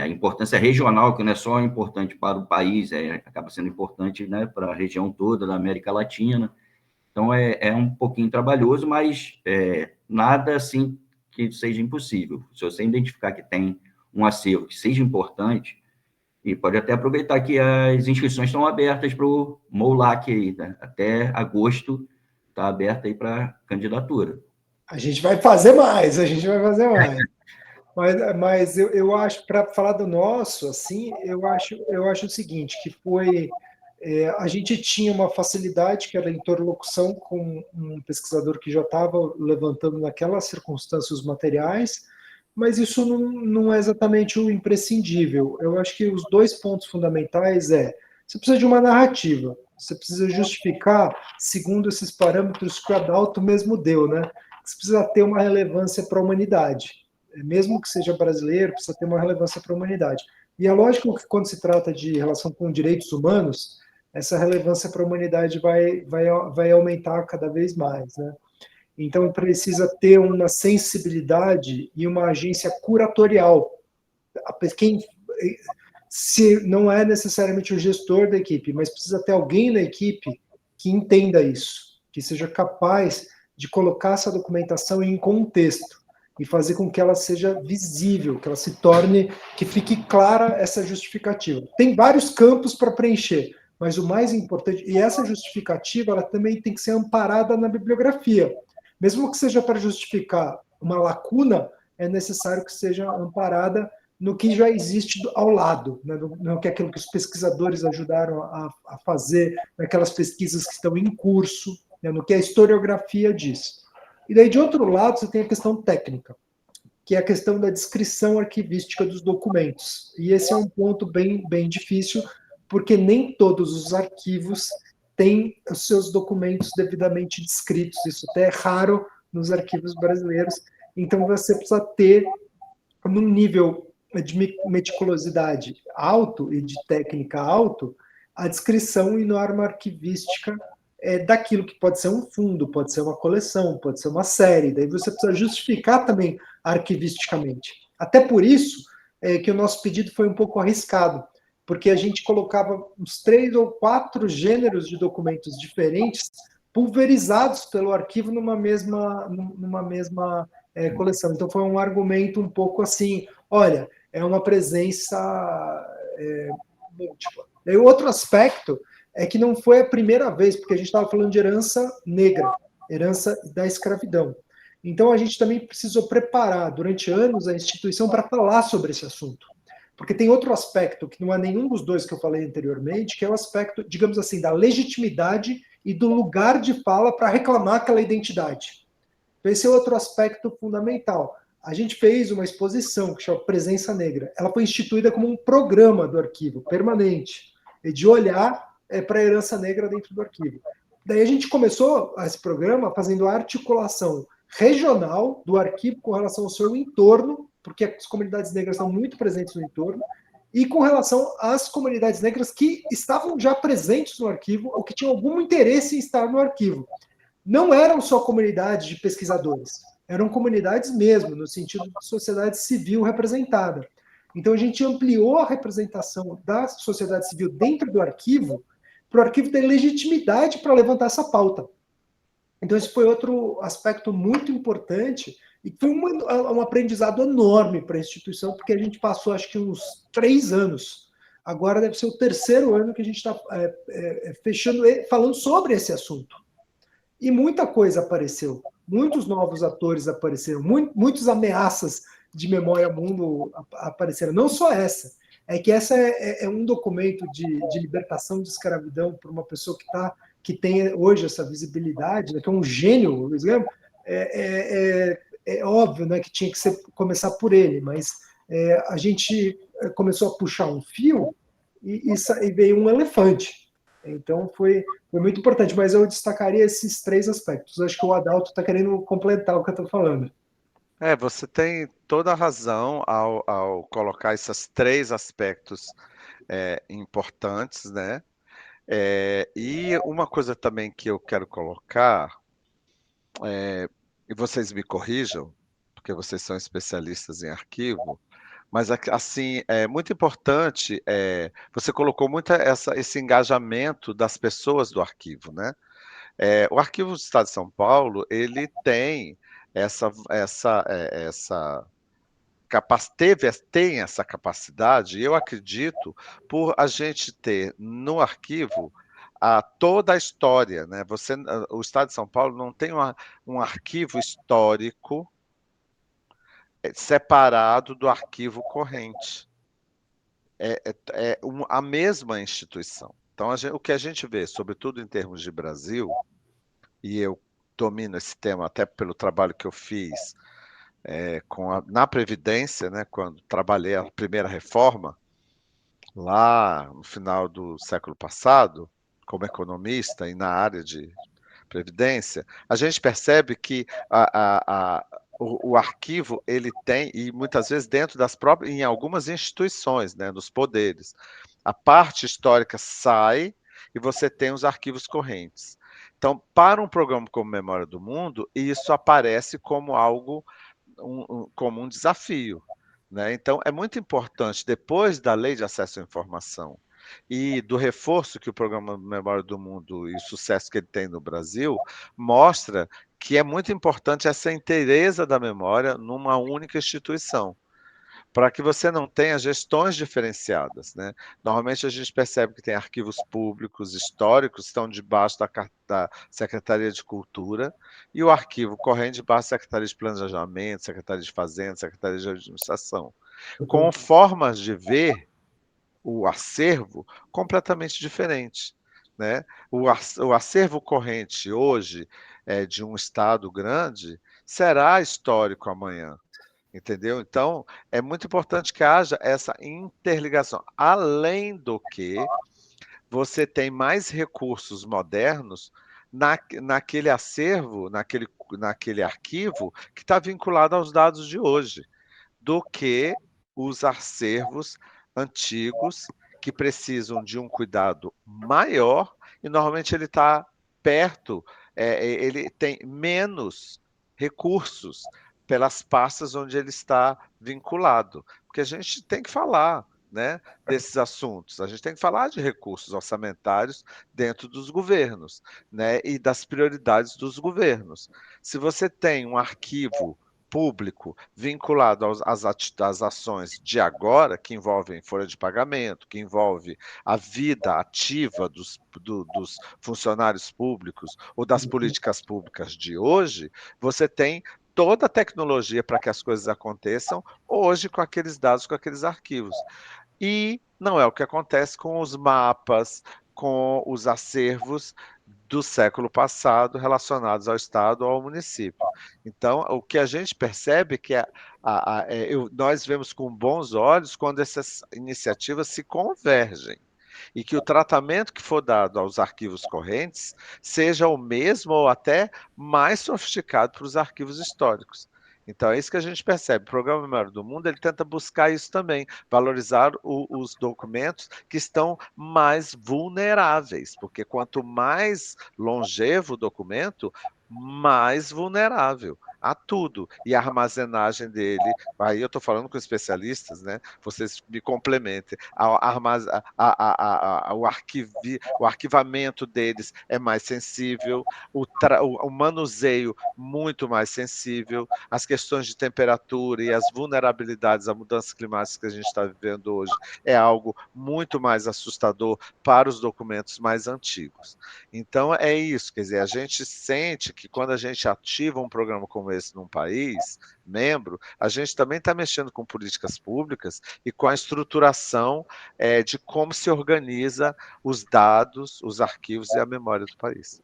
a importância regional, que não é só importante para o país, acaba sendo importante, né, para a região toda da América Latina. Então, é um pouquinho trabalhoso, mas nada assim que seja impossível. Se você identificar que tem um acervo que seja importante, e pode até aproveitar que as inscrições estão abertas para o MOULAC aí, né? Até agosto está aberta aí para candidatura. A gente vai fazer mais. Mas eu acho, para falar do nosso, assim, eu acho o seguinte, que foi... a gente tinha uma facilidade, que era a interlocução com um pesquisador que já estava levantando naquela circunstância os materiais, mas isso não é exatamente o imprescindível. Eu acho que os 2 pontos fundamentais você precisa de uma narrativa, você precisa justificar segundo esses parâmetros que o Adalto mesmo deu, né? Você precisa ter uma relevância para a humanidade. Mesmo que seja brasileiro, precisa ter uma relevância para a humanidade. E é lógico que quando se trata de relação com direitos humanos, essa relevância para a humanidade vai aumentar cada vez mais, né? Então, precisa ter uma sensibilidade e uma agência curatorial. Se não é necessariamente o gestor da equipe, mas precisa ter alguém na equipe que entenda isso, que seja capaz de colocar essa documentação em contexto e fazer com que ela seja visível, que ela se torne, que fique clara essa justificativa. Tem vários campos para preencher, mas o mais importante, e essa justificativa, ela também tem que ser amparada na bibliografia. Mesmo que seja para justificar uma lacuna, é necessário que seja amparada no que já existe ao lado, né? No que é aquilo que os pesquisadores ajudaram a fazer, naquelas pesquisas que estão em curso, né? No que a historiografia diz. E daí, de outro lado, você tem a questão técnica, que é a questão da descrição arquivística dos documentos. E esse é um ponto bem, bem difícil, porque nem todos os arquivos têm os seus documentos devidamente descritos. Isso até é raro nos arquivos brasileiros. Então, você precisa ter, num nível de meticulosidade alto e de técnica alto, a descrição e norma arquivística daquilo que pode ser um fundo, pode ser uma coleção, pode ser uma série. Daí você precisa justificar também arquivisticamente. Até por isso que o nosso pedido foi um pouco arriscado, porque a gente colocava uns 3 ou 4 gêneros de documentos diferentes pulverizados pelo arquivo numa mesma coleção. Então foi um argumento um pouco assim, olha, é uma presença múltipla. E outro aspecto é que não foi a primeira vez, porque a gente estava falando de herança negra, herança da escravidão. Então a gente também precisou preparar durante anos a instituição para falar sobre esse assunto. Porque tem outro aspecto, que não é nenhum dos dois que eu falei anteriormente, que é o aspecto, digamos assim, da legitimidade e do lugar de fala para reclamar aquela identidade. Então, esse é outro aspecto fundamental. A gente fez uma exposição que chama Presença Negra. Ela foi instituída como um programa do arquivo, permanente, de olhar para a herança negra dentro do arquivo. Daí a gente começou esse programa fazendo a articulação regional do arquivo com relação ao seu entorno, porque as comunidades negras estão muito presentes no entorno, e com relação às comunidades negras que estavam já presentes no arquivo ou que tinham algum interesse em estar no arquivo. Não eram só comunidades de pesquisadores, eram comunidades mesmo, no sentido de sociedade civil representada. Então a gente ampliou a representação da sociedade civil dentro do arquivo, para o arquivo ter legitimidade para levantar essa pauta. Então esse foi outro aspecto muito importante e foi um aprendizado enorme para a instituição, porque a gente passou acho que uns 3 anos. Agora deve ser o 3º ano que a gente está fechando, falando sobre esse assunto. E muita coisa apareceu, muitos novos atores apareceram, muitas ameaças de memória mundo apareceram. Não só essa, é que essa é um documento de libertação de escravidão para uma pessoa que tem hoje essa visibilidade, né, que é um gênio, Luiz Guilherme. É óbvio, né, que tinha que começar por ele, mas a gente começou a puxar um fio e veio um elefante. Então foi muito importante, mas eu destacaria esses 3 aspectos. Acho que o Adalto está querendo completar o que eu estou falando. Você tem toda a razão ao colocar esses 3 aspectos importantes, né? E uma coisa também que eu quero colocar, e vocês me corrijam, porque vocês são especialistas em arquivo, mas assim, é muito importante, você colocou muito esse engajamento das pessoas do arquivo, né? O Arquivo do Estado de São Paulo, ele tem tem essa capacidade, e eu acredito, por a gente ter no arquivo toda a história, né? O Estado de São Paulo não tem um arquivo histórico separado do arquivo corrente. A mesma instituição. Então, o que a gente vê, sobretudo em termos de Brasil, e eu domino esse tema até pelo trabalho que eu fiz na Previdência, né, quando trabalhei a primeira reforma, lá no final do século passado, como economista e na área de Previdência, a gente percebe que o arquivo ele tem, e muitas vezes dentro das próprias, em algumas instituições, né, nos poderes, a parte histórica sai e você tem os arquivos correntes. Então, para um programa como Memória do Mundo, isso aparece como algo, como um desafio, né? Então, é muito importante, depois da Lei de Acesso à Informação e do reforço que o programa Memória do Mundo e o sucesso que ele tem no Brasil, mostra que é muito importante essa inteireza da memória numa única instituição, para que você não tenha gestões diferenciadas, né? Normalmente a gente percebe que tem arquivos públicos históricos que estão debaixo da Secretaria de Cultura e o arquivo corrente debaixo da Secretaria de Planejamento, Secretaria de Fazenda, Secretaria de Administração, com formas de ver o acervo completamente diferentes, né? O acervo corrente hoje de um estado grande será histórico amanhã. Entendeu? Então, é muito importante que haja essa interligação. Além do que, você tem mais recursos modernos naquele acervo, naquele arquivo que está vinculado aos dados de hoje, do que os acervos antigos que precisam de um cuidado maior e normalmente ele está perto, ele tem menos recursos pelas pastas onde ele está vinculado. Porque a gente tem que falar, né, desses assuntos. A gente tem que falar de recursos orçamentários dentro dos governos, né, e das prioridades dos governos. Se você tem um arquivo público vinculado às ações de agora, que envolvem folha de pagamento, que envolve a vida ativa dos funcionários públicos ou das políticas públicas de hoje, você tem toda a tecnologia para que as coisas aconteçam hoje com aqueles dados, com aqueles arquivos. E não é o que acontece com os mapas, com os acervos do século passado relacionados ao Estado ou ao município. Então, o que a gente percebe é que nós vemos com bons olhos quando essas iniciativas se convergem e que o tratamento que for dado aos arquivos correntes seja o mesmo ou até mais sofisticado para os arquivos históricos. Então é isso que a gente percebe. O Programa Memória do Mundo ele tenta buscar isso também, valorizar os documentos que estão mais vulneráveis, porque quanto mais longevo o documento, mais vulnerável a tudo. E a armazenagem dele, aí eu estou falando com especialistas, né? Vocês me complementem. O arquivamento deles é mais sensível, o manuseio muito mais sensível, as questões de temperatura e as vulnerabilidades à mudança climática que a gente está vivendo hoje é algo muito mais assustador para os documentos mais antigos. Então é isso, quer dizer, a gente sente que quando a gente ativa um programa como esse num país membro, a gente também está mexendo com políticas públicas e com a estruturação de como se organiza os dados, os arquivos e a memória do país.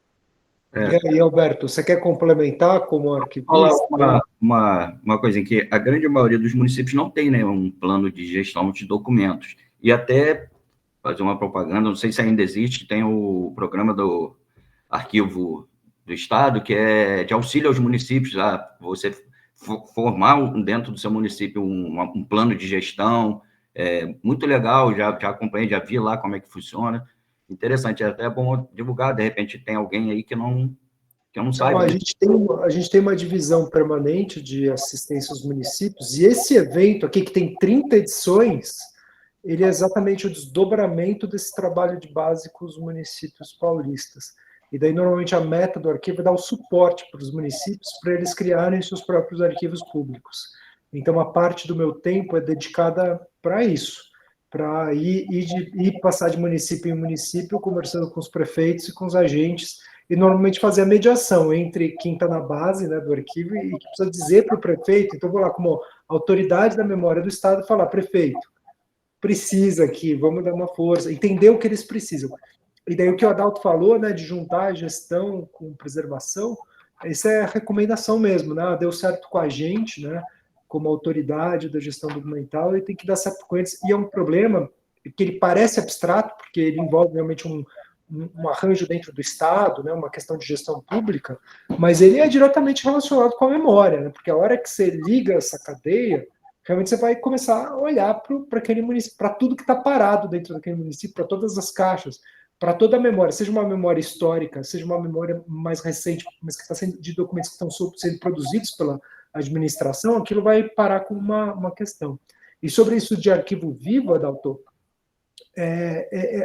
E aí, Alberto, você quer complementar como Falar arquivista? uma coisa em que a grande maioria dos municípios não tem, né, um plano de gestão de documentos. E até fazer uma propaganda, não sei se ainda existe, tem o programa do Arquivo do Estado, que é de auxílio aos municípios, a você formar dentro do seu município um plano de gestão, muito legal, já acompanhei, já vi lá como é que funciona, interessante, é até bom divulgar, de repente tem alguém aí que eu não Então, saiba. a gente tem uma divisão permanente de assistência aos municípios, e esse evento aqui, que tem 30 edições, ele é exatamente o desdobramento desse trabalho de base com os municípios paulistas. E daí, normalmente, a meta do arquivo é dar o suporte para os municípios, para eles criarem seus próprios arquivos públicos. Então, uma parte do meu tempo é dedicada para isso, para ir passar de município em município, conversando com os prefeitos e com os agentes, e normalmente fazer a mediação entre quem está na base, né, do arquivo e que precisa dizer para o prefeito. Então, vou lá como autoridade da memória do Estado falar, prefeito, precisa aqui, vamos dar uma força, entender o que eles precisam. E daí o que o Adalto falou, né, de juntar gestão com preservação, isso é a recomendação mesmo, né? Deu certo com a gente, né, como autoridade da gestão documental, e tem que dar certo com eles. E é um problema que ele parece abstrato, porque ele envolve realmente um arranjo dentro do Estado, né, uma questão de gestão pública, mas ele é diretamente relacionado com a memória, né, porque a hora que você liga essa cadeia, realmente você vai começar a olhar para aquele município, para tudo que está parado dentro daquele município, para todas as caixas, para toda a memória, seja uma memória histórica, seja uma memória mais recente, mas que está sendo de documentos que estão sendo produzidos pela administração, aquilo vai parar com uma questão. E sobre isso de arquivo vivo, Adalto,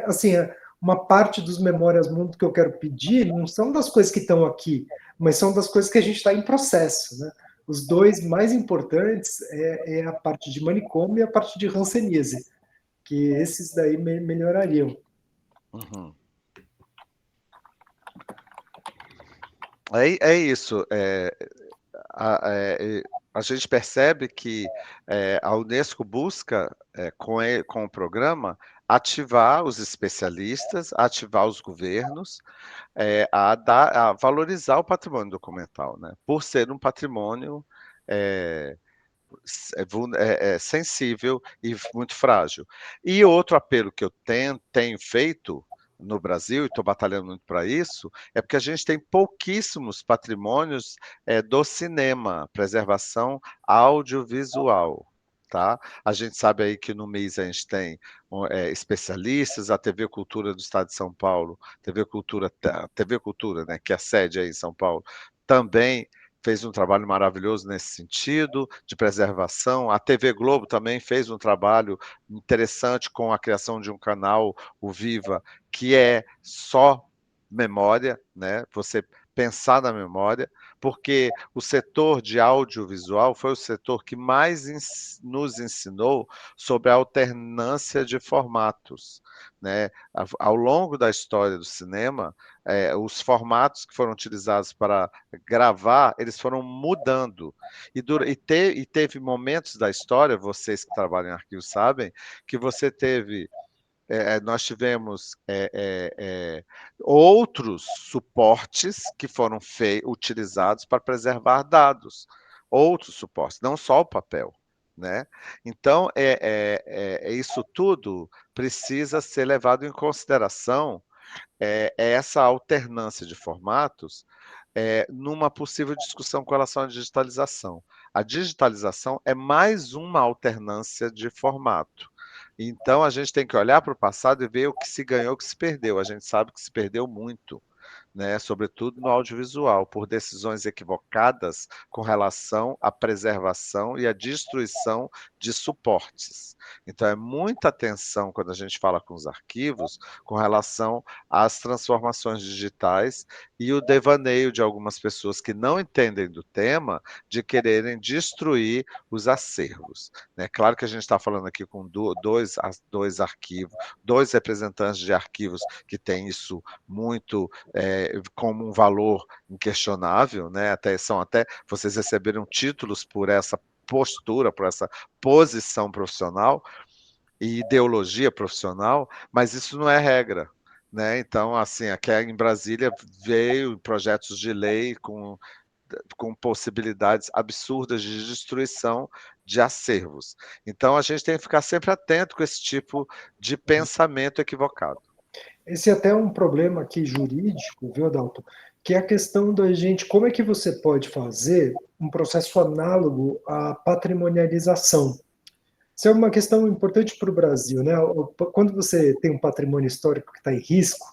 assim, uma parte dos Memórias Mundo que eu quero pedir não são das coisas que estão aqui, mas são das coisas que a gente está em processo, né? Os dois mais importantes é a parte de manicômio e a parte de hanseníase, que esses daí melhorariam. Uhum. É isso. A gente percebe que a Unesco busca, com o programa, ativar os especialistas, ativar os governos, a valorizar o patrimônio documental, né? Por ser um patrimônio sensível e muito frágil. E outro apelo que eu tenho feito no Brasil, e estou batalhando muito para isso, é porque a gente tem pouquíssimos patrimônios do cinema, preservação audiovisual. Tá? A gente sabe aí que no MIS a gente tem especialistas, a TV Cultura do Estado de São Paulo, TV Cultura, né, que é a sede aí em São Paulo, também fez um trabalho maravilhoso nesse sentido, de preservação. A TV Globo também fez um trabalho interessante com a criação de um canal, o Viva, que é só memória, né? Você pensar na memória, porque o setor de audiovisual foi o setor que mais nos ensinou sobre a alternância de formatos, né? Ao longo da história do cinema, os formatos que foram utilizados para gravar, eles foram mudando. E teve momentos da história, vocês que trabalham em arquivo sabem, que você teve nós tivemos outros suportes que foram utilizados para preservar dados, outros suportes, não só o papel. Né? Então, isso tudo precisa ser levado em consideração, essa alternância de formatos, numa possível discussão com relação à digitalização. A digitalização é mais uma alternância de formato. Então, a gente tem que olhar para o passado e ver o que se ganhou, o que se perdeu. A gente sabe que se perdeu muito, né? Sobretudo no audiovisual, por decisões equivocadas com relação à preservação e à destruição de suportes. Então, é muita atenção quando a gente fala com os arquivos com relação às transformações digitais e o devaneio de algumas pessoas que não entendem do tema de quererem destruir os acervos. Né? Claro que a gente está falando aqui com dois arquivos, dois representantes de arquivos que têm isso muito como um valor inquestionável, né? Até vocês receberam títulos por essa postura, por essa posição profissional e ideologia profissional, mas isso não é regra. Né? Então, assim, aqui em Brasília veio projetos de lei com possibilidades absurdas de destruição de acervos. Então, a gente tem que ficar sempre atento com esse tipo de pensamento equivocado. Esse é até um problema aqui jurídico, viu, Adalto? Que é a questão da gente, como é que você pode fazer um processo análogo à patrimonialização? Isso é uma questão importante para o Brasil, né? Quando você tem um patrimônio histórico que está em risco,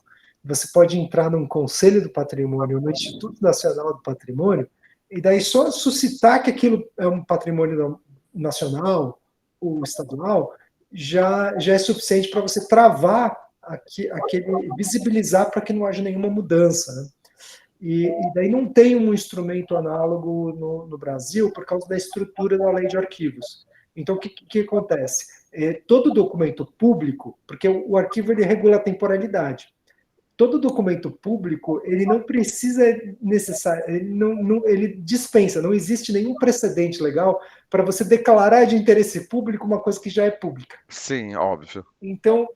você pode entrar num Conselho do Patrimônio, no Instituto Nacional do Patrimônio, e daí só suscitar que aquilo é um patrimônio nacional ou estadual já é suficiente para você travar aquele visibilizar para que não haja nenhuma mudança. Né? E daí não tem um instrumento análogo no Brasil por causa da estrutura da lei de arquivos. Então, o que acontece? Todo documento público, porque o arquivo ele regula a temporalidade, todo documento público ele não precisa ele dispensa, não existe nenhum precedente legal para você declarar de interesse público uma coisa que já é pública. Sim, óbvio. Então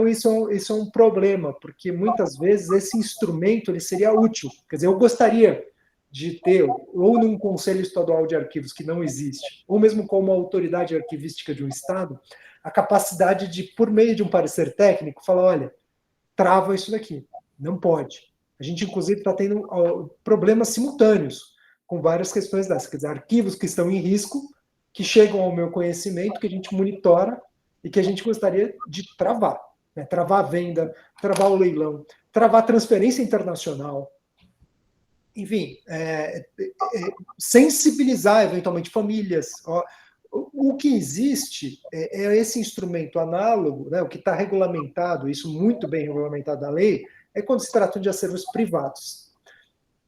isso é um problema, porque muitas vezes esse instrumento ele seria útil. Quer dizer, eu gostaria de ter, ou num Conselho Estadual de Arquivos, que não existe, ou mesmo como autoridade arquivística de um Estado, a capacidade de, por meio de um parecer técnico, falar, olha, trava isso daqui, não pode. A gente, inclusive, está tendo problemas simultâneos com várias questões dessas, quer dizer, arquivos que estão em risco, que chegam ao meu conhecimento, que a gente monitora e que a gente gostaria de travar. Né? Travar a venda, travar o leilão, travar a transferência internacional, enfim, sensibilizar eventualmente famílias. O que existe é esse instrumento análogo, né, o que está regulamentado, isso muito bem regulamentado na lei, é quando se trata de acervos privados.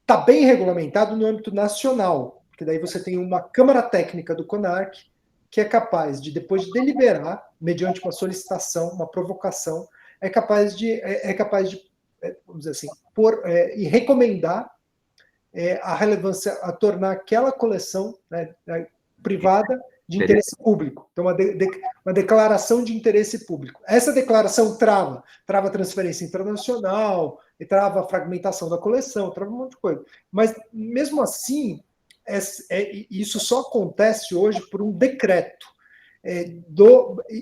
Está bem regulamentado no âmbito nacional, porque daí você tem uma Câmara Técnica do CONARC, que é capaz de, depois de deliberar, mediante uma solicitação, uma provocação, é capaz de vamos dizer assim, e recomendar a relevância, a tornar aquela coleção, né, privada de interesse público. Então, uma declaração de interesse público. Essa declaração trava a transferência internacional, trava a fragmentação da coleção, trava um monte de coisa. Mas, mesmo assim, isso só acontece hoje por um decreto.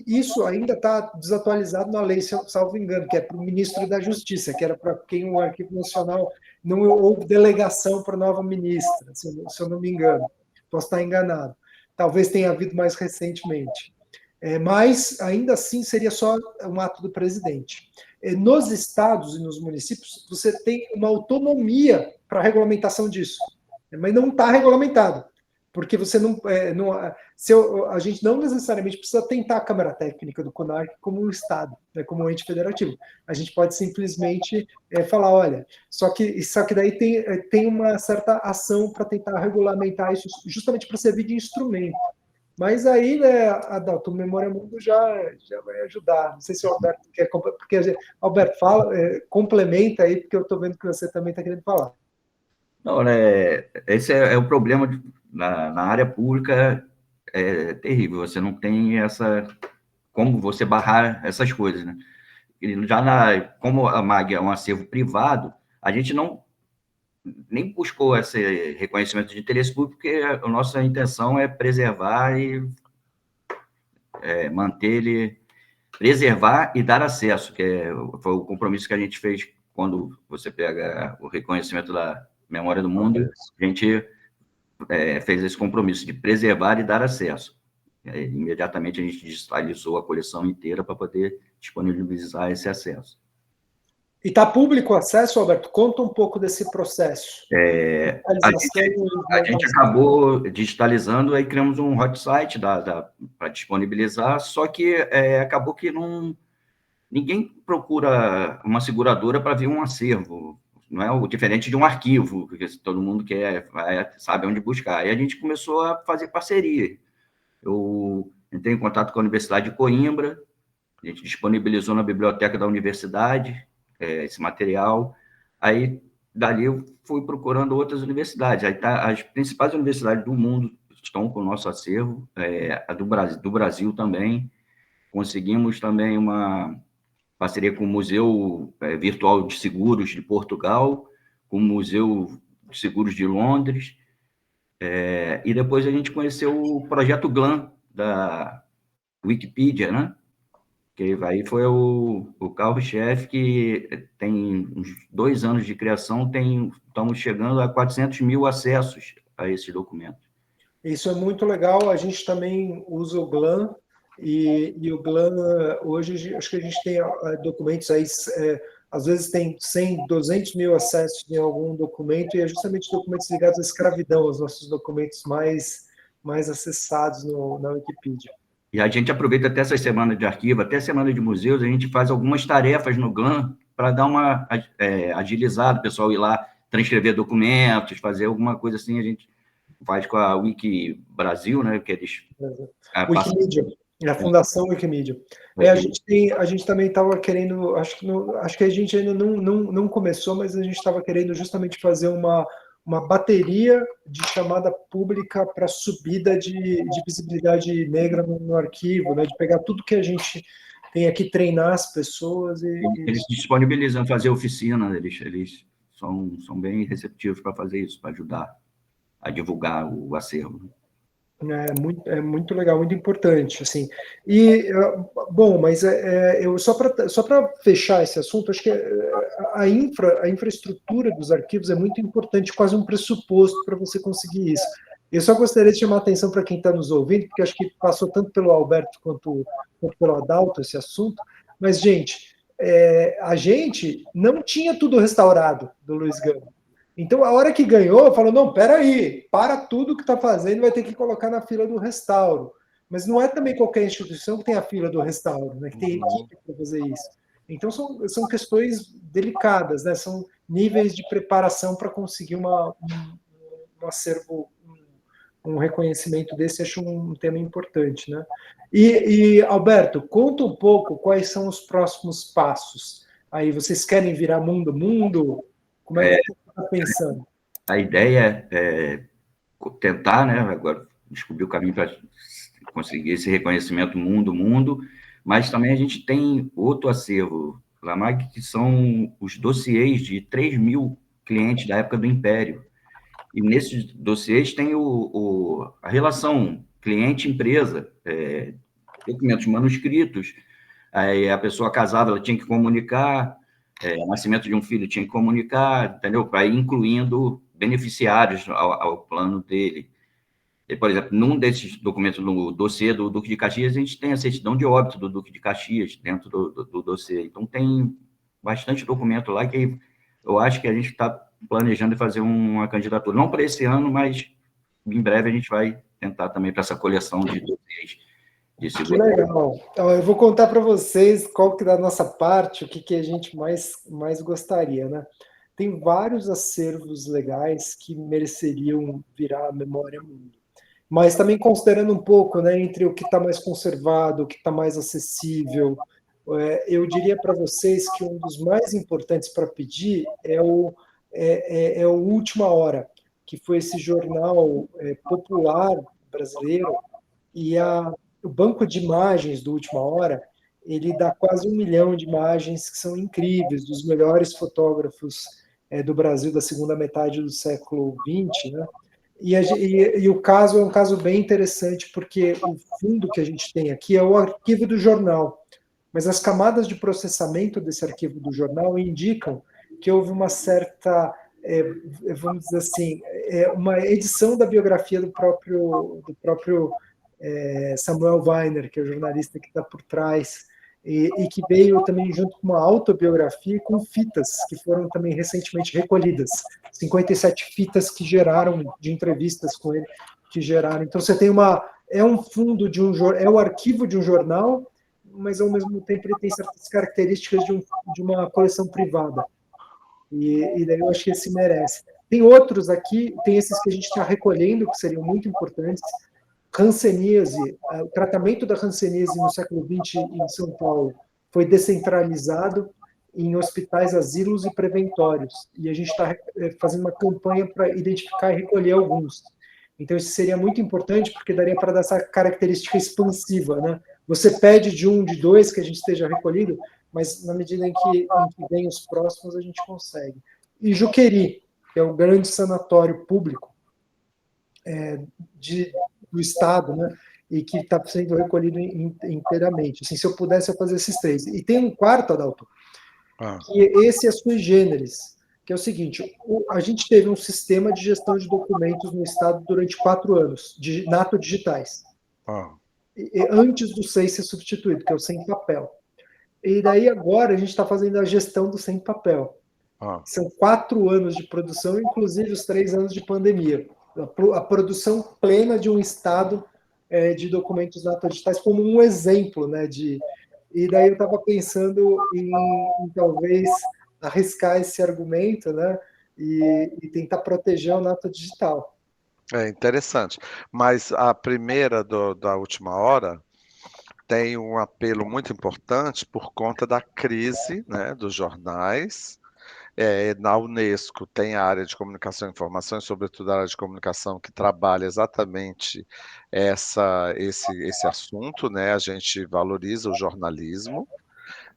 Isso ainda está desatualizado na lei, salvo engano, que é para o ministro da Justiça, que era para quem o Arquivo Nacional não houve delegação para a nova ministra, se eu não me engano. Posso estar enganado. Talvez tenha havido mais recentemente. Mas, ainda assim, seria só um ato do presidente. Nos estados e nos municípios, você tem uma autonomia para a regulamentação disso. mas não está regulamentado, porque você não, a gente não necessariamente precisa tentar a Câmara Técnica do CONARC como um Estado, né, como um ente federativo. A gente pode simplesmente falar, olha, só que daí tem uma certa ação para tentar regulamentar isso, justamente para servir de instrumento. Mas aí, né, Adalto, o Memória Mundo já vai ajudar. Não sei se o Alberto quer, porque Alberto fala, complementa aí, porque eu estou vendo que você também está querendo falar. Não, né, esse é o problema na área pública, é terrível. Você não tem como você barrar essas coisas, né? Como a MAG é um acervo privado, a gente nem buscou esse reconhecimento de interesse público, porque a nossa intenção é preservar e manter ele, preservar e dar acesso, foi o compromisso que a gente fez quando você pega o reconhecimento da Memória do Mundo, a gente fez esse compromisso de preservar e dar acesso. Imediatamente a gente digitalizou a coleção inteira para poder disponibilizar esse acesso. E está público o acesso, Alberto? Conta um pouco desse processo. A gente acabou digitalizando, aí criamos um hot site para disponibilizar, só que acabou que ninguém procura uma seguradora para ver um acervo, não é o diferente de um arquivo, porque todo mundo sabe onde buscar. Aí a gente começou a fazer parceria. Eu entrei em contato com a Universidade de Coimbra, a gente disponibilizou na biblioteca da universidade esse material. Aí, dali, eu fui procurando outras universidades. Aí as principais universidades do mundo estão com o nosso acervo, a do Brasil também. Conseguimos também uma parceria com o Museu Virtual de Seguros de Portugal, com o Museu de Seguros de Londres, e depois a gente conheceu o projeto GLAM, da Wikipedia, né? Que aí foi o carro-chefe, que tem uns 2 anos de criação, estamos chegando a 400 mil acessos a esse documento. Isso é muito legal, a gente também usa o GLAM, e o GLAM, hoje, acho que a gente tem documentos aí, às vezes tem 100, 200 mil acessos em algum documento, e é justamente documentos ligados à escravidão, os nossos documentos mais acessados na Wikipedia. E a gente aproveita até essas semanas de arquivo, até semana de museus, a gente faz algumas tarefas no GLAM para dar uma agilizada, o pessoal ir lá transcrever documentos, fazer alguma coisa assim, a gente faz com a Wiki Brasil, né, que eles... Wikimedia, a Fundação Wikimedia. A gente também estava querendo, acho que a gente ainda não começou, mas a gente estava querendo justamente fazer uma bateria de chamada pública para subida de visibilidade negra no arquivo, né? De pegar tudo que a gente tem aqui, treinar as pessoas. Eles disponibilizam fazer oficina, eles são bem receptivos para fazer isso, para ajudar a divulgar o acervo. É muito legal, muito importante, assim. E, bom, mas eu só para fechar esse assunto, acho que a infraestrutura dos arquivos é muito importante, quase um pressuposto para você conseguir isso. Eu só gostaria de chamar a atenção para quem está nos ouvindo, porque acho que passou tanto pelo Alberto quanto pelo Adalto esse assunto, mas, gente, a gente não tinha tudo restaurado do Luiz Gama. Então, a hora que ganhou, falou, não, peraí, para tudo que está fazendo, vai ter que colocar na fila do restauro. Mas não é também qualquer instituição que tem a fila do restauro, né, que tem equipe para fazer isso. Então, são questões delicadas, né, são níveis de preparação para conseguir um acervo, um reconhecimento desse, acho um tema importante, né? E, Alberto, conta um pouco quais são os próximos passos. Aí, vocês querem virar mundo? Como é que você está pensando? A ideia é tentar, né, agora descobrir o caminho para conseguir esse reconhecimento mundo, mas também a gente tem outro acervo, Lamag, que são os dossiês de 3 mil clientes da época do Império. E nesses dossiês tem a relação cliente-empresa, documentos manuscritos, aí a pessoa casava, ela tinha que comunicar, o nascimento de um filho tinha que comunicar, entendeu? Para ir incluindo beneficiários ao plano dele. E, por exemplo, num desses documentos, no dossiê do Duque de Caxias, a gente tem a certidão de óbito do Duque de Caxias dentro do dossiê. Então, tem bastante documento lá que eu acho que a gente está planejando fazer uma candidatura, não para esse ano, mas em breve a gente vai tentar também para essa coleção de dossiês de Que segurança. legal. Então, eu vou contar para vocês qual que da nossa parte, o que, que a gente mais gostaria, né? Tem vários acervos legais que mereceriam virar memória mundo. Mas também considerando um pouco, né, entre o que está mais conservado, o que está mais acessível, eu diria para vocês que um dos mais importantes para pedir é o Última Hora, que foi esse jornal popular brasileiro, e o banco de imagens do Última Hora, ele dá quase 1 milhão de imagens que são incríveis, dos melhores fotógrafos do Brasil da segunda metade do século XX, né? E o caso é um caso bem interessante, porque o fundo que a gente tem aqui é o arquivo do jornal, mas as camadas de processamento desse arquivo do jornal indicam que houve uma certa, vamos dizer assim, uma edição da biografia do próprio Samuel Weiner, que é o jornalista que está por trás, e que veio também junto com uma autobiografia com fitas que foram também recentemente recolhidas, 57 fitas que geraram, de entrevistas com ele, que geraram. Então você tem um fundo é o arquivo de um jornal, mas ao mesmo tempo ele tem certas características de uma coleção privada. E daí eu acho que esse merece. Tem outros aqui, tem esses que a gente está recolhendo, que seriam muito importantes. Hanseníase, o tratamento da hanseníase no século XX em São Paulo foi descentralizado em hospitais, asilos e preventórios. E a gente está fazendo uma campanha para identificar e recolher alguns. Então, isso seria muito importante, porque daria para dar essa característica expansiva, né? Você pede de um, de dois que a gente esteja recolhido, mas na medida em que vem os próximos, a gente consegue. E Juqueri, que é o grande sanatório público do Estado, né? E que está sendo recolhido inteiramente. Assim, se eu pudesse, eu fazia esses três. E tem um quarto, Adalto, que esse é sui generis, que é o seguinte: a gente teve um sistema de gestão de documentos no Estado durante 4 anos, nato digitais, antes do SEI ser substituído, que é o sem papel. E daí agora a gente está fazendo a gestão do sem papel. São 4 anos de produção, inclusive os 3 anos de pandemia. A produção plena de um Estado de documentos digitais como um exemplo, né? E daí eu estava pensando em talvez arriscar esse argumento, né? E tentar proteger o nato digital. É interessante. Mas a primeira da Última Hora tem um apelo muito importante por conta da crise, né, dos jornais. Na Unesco tem a área de comunicação e informação, sobretudo a área de comunicação, que trabalha exatamente esse assunto, né? A gente valoriza o jornalismo,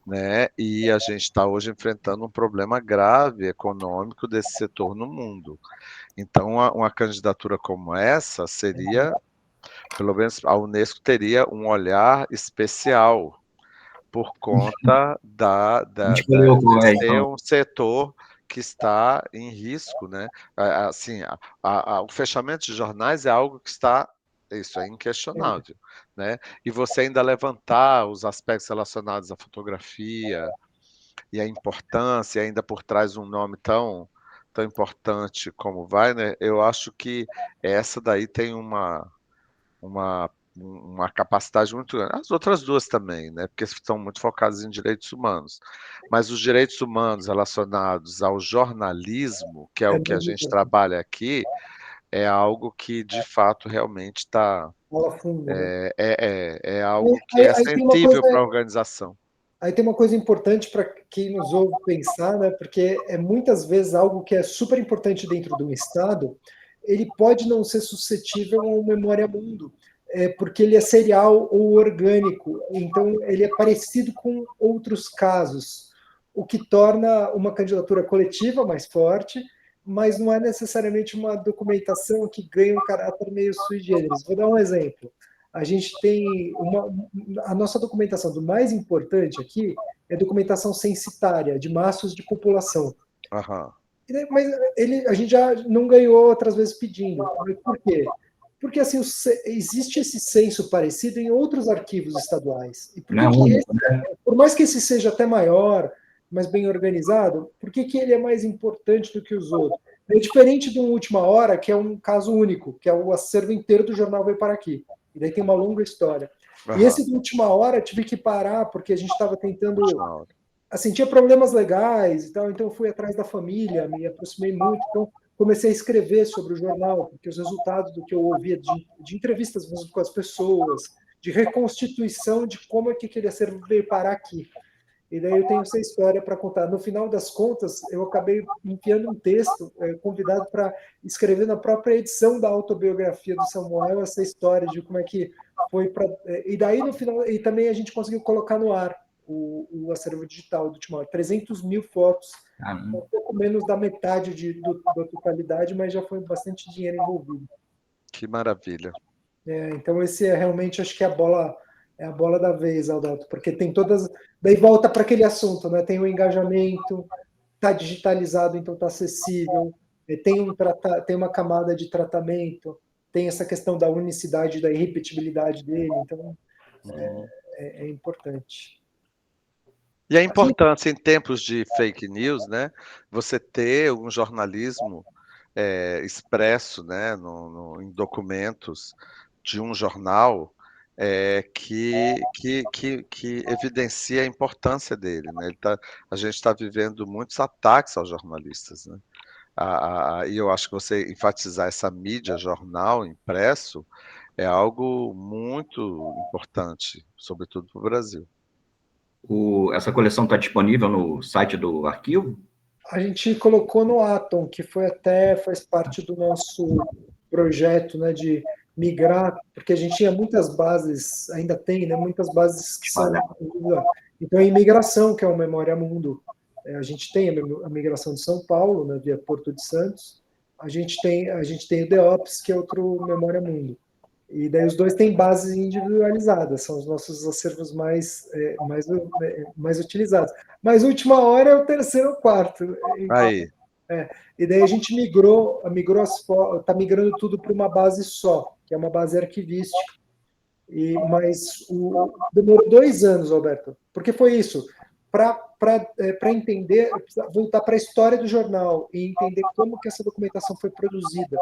né? E a gente está hoje enfrentando um problema grave econômico desse setor no mundo. Então, uma candidatura como essa seria, pelo menos a Unesco teria um olhar especial por conta de ser um setor que está em risco, né? Assim, o fechamento de jornais é algo que está, isso é inquestionável, né? E você ainda levantar os aspectos relacionados à fotografia e a importância, ainda por trás um nome tão importante como Weiner, eu acho que essa daí tem uma capacidade muito grande. As outras duas também, né? Porque estão muito focadas em direitos humanos. Mas os direitos humanos relacionados ao jornalismo, que é o que a gente trabalha aqui, é algo que, de fato, realmente está... É algo que é sensível para a organização. Aí tem uma coisa importante para quem nos ouve pensar, né? Porque muitas vezes algo que é super importante dentro de um Estado, ele pode não ser suscetível ao memória mundo, porque ele é serial ou orgânico, então ele é parecido com outros casos, o que torna uma candidatura coletiva mais forte, mas não é necessariamente uma documentação que ganha um caráter meio sui generis. Vou dar um exemplo. A gente tem a nossa documentação do mais importante aqui é documentação censitária, de massas de população. Mas a gente já não ganhou outras vezes pedindo. Por quê? Porque assim, existe esse censo parecido em outros arquivos estaduais. E por mais que esse seja até maior, mas bem organizado, por que ele é mais importante do que os outros? É diferente do Última Hora, que é um caso único, que é o acervo inteiro do jornal veio para aqui. E daí tem uma longa história. E esse do Última Hora tive que parar, porque a gente estava tentando... Assim, tinha problemas legais e tal, então eu fui atrás da família, me aproximei muito, então comecei a escrever sobre o jornal, porque os resultados do que eu ouvia de entrevistas mesmo com as pessoas, de reconstituição de como é que aquele acervo veio parar aqui. E daí eu tenho essa história para contar. No final das contas, eu acabei enviando um texto convidado para escrever na própria edição da autobiografia do Samuel essa história de como é que foi para... E daí, no final, e também a gente conseguiu colocar no ar o acervo digital do Última Hora. 300 mil fotos, um pouco menos da metade da totalidade, mas já foi bastante dinheiro envolvido. Que maravilha. Então esse é realmente, acho que é a bola da vez, Adalto, porque tem todas... Daí volta para aquele assunto, né? Tem o engajamento, está digitalizado, então está acessível, tem uma camada de tratamento, tem essa questão da unicidade, da irrepetibilidade dele, então é importante. E a importância em tempos de fake news, né? Você ter um jornalismo expresso, né, em documentos de um jornal que evidencia a importância dele, né? A gente está vivendo muitos ataques aos jornalistas, né? E eu acho que você enfatizar essa mídia, jornal, impresso, é algo muito importante, sobretudo para o Brasil. Essa coleção está disponível no site do arquivo? A gente colocou no Atom, que faz parte do nosso projeto, né, de migrar, porque a gente tinha muitas bases, ainda tem, né, muitas bases que são... Então, a imigração, que é o Memória Mundo, a gente tem a migração de São Paulo, né, via Porto de Santos, a gente tem o DEOPS, que é outro Memória Mundo. E daí os dois têm bases individualizadas, são os nossos acervos mais utilizados. Mas Última Hora é o terceiro ou quarto. Aí. E daí a gente migrou as fotos, está migrando tudo para uma base só, que é uma base arquivística. Mas demorou 2 anos, Alberto, porque foi isso. Para entender, voltar para a história do jornal e entender como que essa documentação foi produzida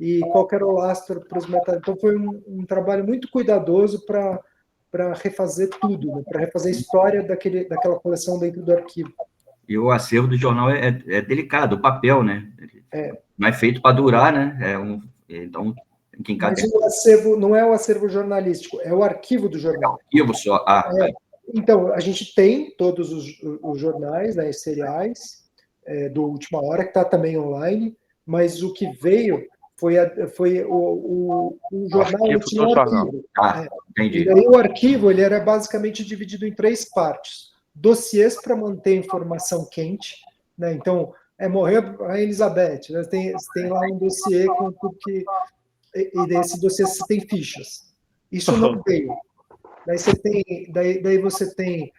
e qual era o lastro para os metadados. Então foi um trabalho muito cuidadoso para refazer tudo, né? Para refazer a história daquela coleção dentro do arquivo. E o acervo do jornal é delicado, o papel, né? Não é feito para durar, né? Então, quem mas o acervo não é o acervo jornalístico, é o arquivo do jornal. Arquivo só. Então, a gente tem todos os jornais, né, seriais, do Última Hora, que está também online, mas o que veio foi o jornal, ele tinha um arquivo. Entendi. E daí o arquivo ele era basicamente dividido em 3 partes. Dossiês para manter a informação quente, né? Então, morreu a Elizabeth, né? Tem lá um dossiê com tudo que... E desse dossiê você tem fichas. Isso não veio. Daí você tem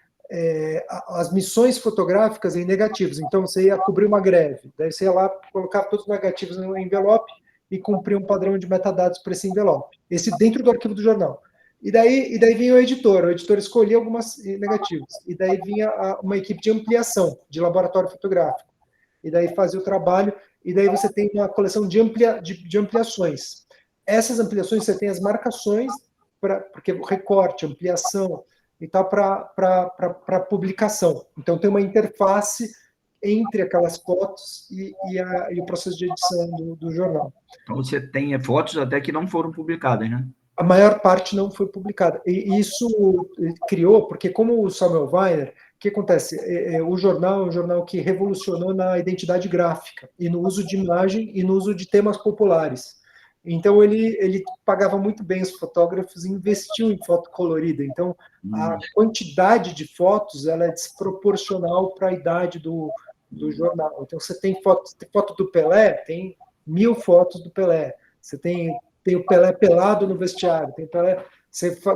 as missões fotográficas em negativos. Então, você ia cobrir uma greve. Daí você ia lá, colocar todos os negativos no envelope e cumprir um padrão de metadados para esse envelope. Esse dentro do arquivo do jornal. E daí vinha o editor escolhia algumas negativos. E daí vinha uma equipe de ampliação, de laboratório fotográfico. E daí fazia o trabalho. E daí você tem uma coleção de ampliações. Essas ampliações, você tem as marcações, porque recorte, ampliação e tal, para publicação. Então, tem uma interface entre aquelas fotos e o processo de edição do jornal. Então, você tem fotos até que não foram publicadas, né? A maior parte não foi publicada. E isso criou, porque como o Samuel Weiner, o que acontece? O jornal é um jornal que revolucionou na identidade gráfica, e no uso de imagem, e no uso de temas populares. Então, ele pagava muito bem os fotógrafos e investiu em foto colorida. Então, a quantidade de fotos ela é desproporcional para a idade do jornal. Então, você tem foto do Pelé, tem 1000 fotos do Pelé. Você tem o Pelé pelado no vestiário, tem Pelé...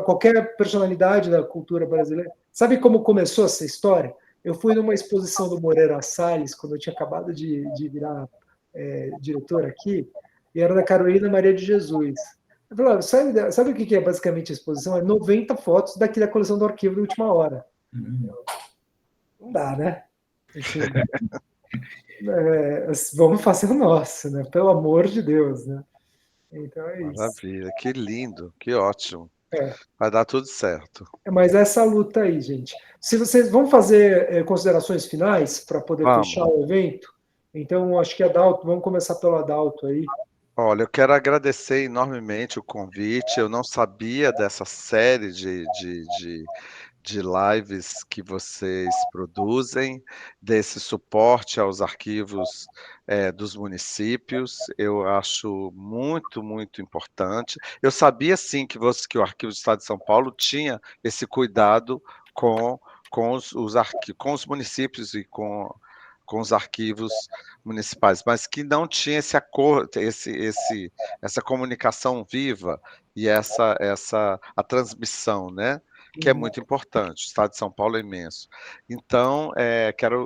qualquer personalidade da cultura brasileira. Sabe como começou essa história? Eu fui numa exposição do Moreira Salles, quando eu tinha acabado de virar diretor aqui, e era da Carolina Maria de Jesus. Eu falei, sabe o que é basicamente a exposição? É 90 fotos da coleção do arquivo da Última Hora. Não dá, né? Enfim, vamos fazer o nosso, né? Pelo amor de Deus, né? Então é isso. Maravilha, que lindo, que ótimo. É. Vai dar tudo certo. Mas essa luta aí, gente. Se vocês vão fazer considerações finais para poder Vamos. fechar o evento, então acho que Adalto, vamos começar pelo Adalto aí. Olha, eu quero agradecer enormemente o convite. Eu não sabia dessa série de lives que vocês produzem, desse suporte aos arquivos dos municípios. Eu acho muito, muito importante. Eu sabia, sim, que o Arquivo do Estado de São Paulo tinha esse cuidado com os municípios e com os arquivos municipais, mas que não tinha esse acordo, essa comunicação viva e a transmissão, né? Que é muito importante. O Estado de São Paulo é imenso. Então,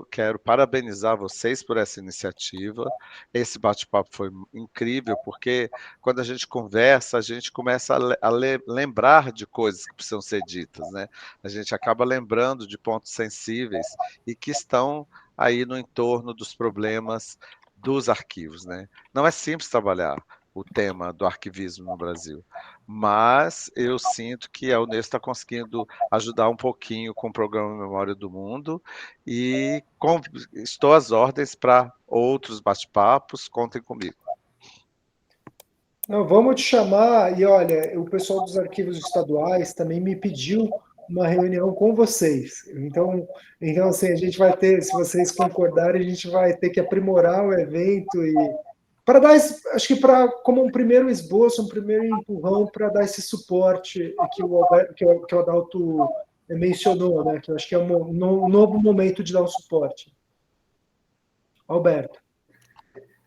quero parabenizar vocês por essa iniciativa. Esse bate-papo foi incrível, porque quando a gente conversa, a gente começa a lembrar de coisas que precisam ser ditas, né? A gente acaba lembrando de pontos sensíveis e que estão aí no entorno dos problemas dos arquivos, né? Não é simples trabalhar o tema do arquivismo no Brasil, mas eu sinto que a Unesco está conseguindo ajudar um pouquinho com o Programa Memória do Mundo e estou às ordens para outros bate-papos, contem comigo. Não, vamos te chamar, e olha, o pessoal dos arquivos estaduais também me pediu uma reunião com vocês. Então assim, a gente vai ter, se vocês concordarem, a gente vai ter que aprimorar o evento e para dar, acho que como um primeiro esboço, um primeiro empurrão para dar esse suporte que o Adalto mencionou, né? Que eu acho que é um novo momento de dar um suporte. Alberto.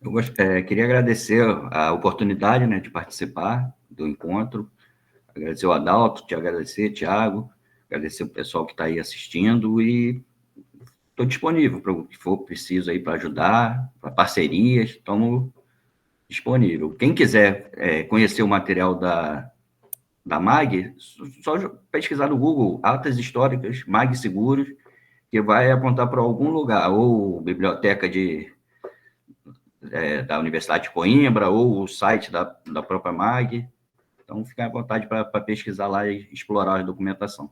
Eu queria agradecer a oportunidade, né, de participar do encontro, agradecer o Adalto, te agradecer, Thiago, agradecer o pessoal que está aí assistindo e estou disponível para o que for preciso aí para ajudar, para parcerias, estamos disponível. Quem quiser conhecer o material da MAG, só pesquisar no Google, Atas Históricas, MAG Seguros, que vai apontar para algum lugar, ou biblioteca da Universidade de Coimbra, ou o site da própria MAG. Então, fica à vontade para pesquisar lá e explorar a documentação.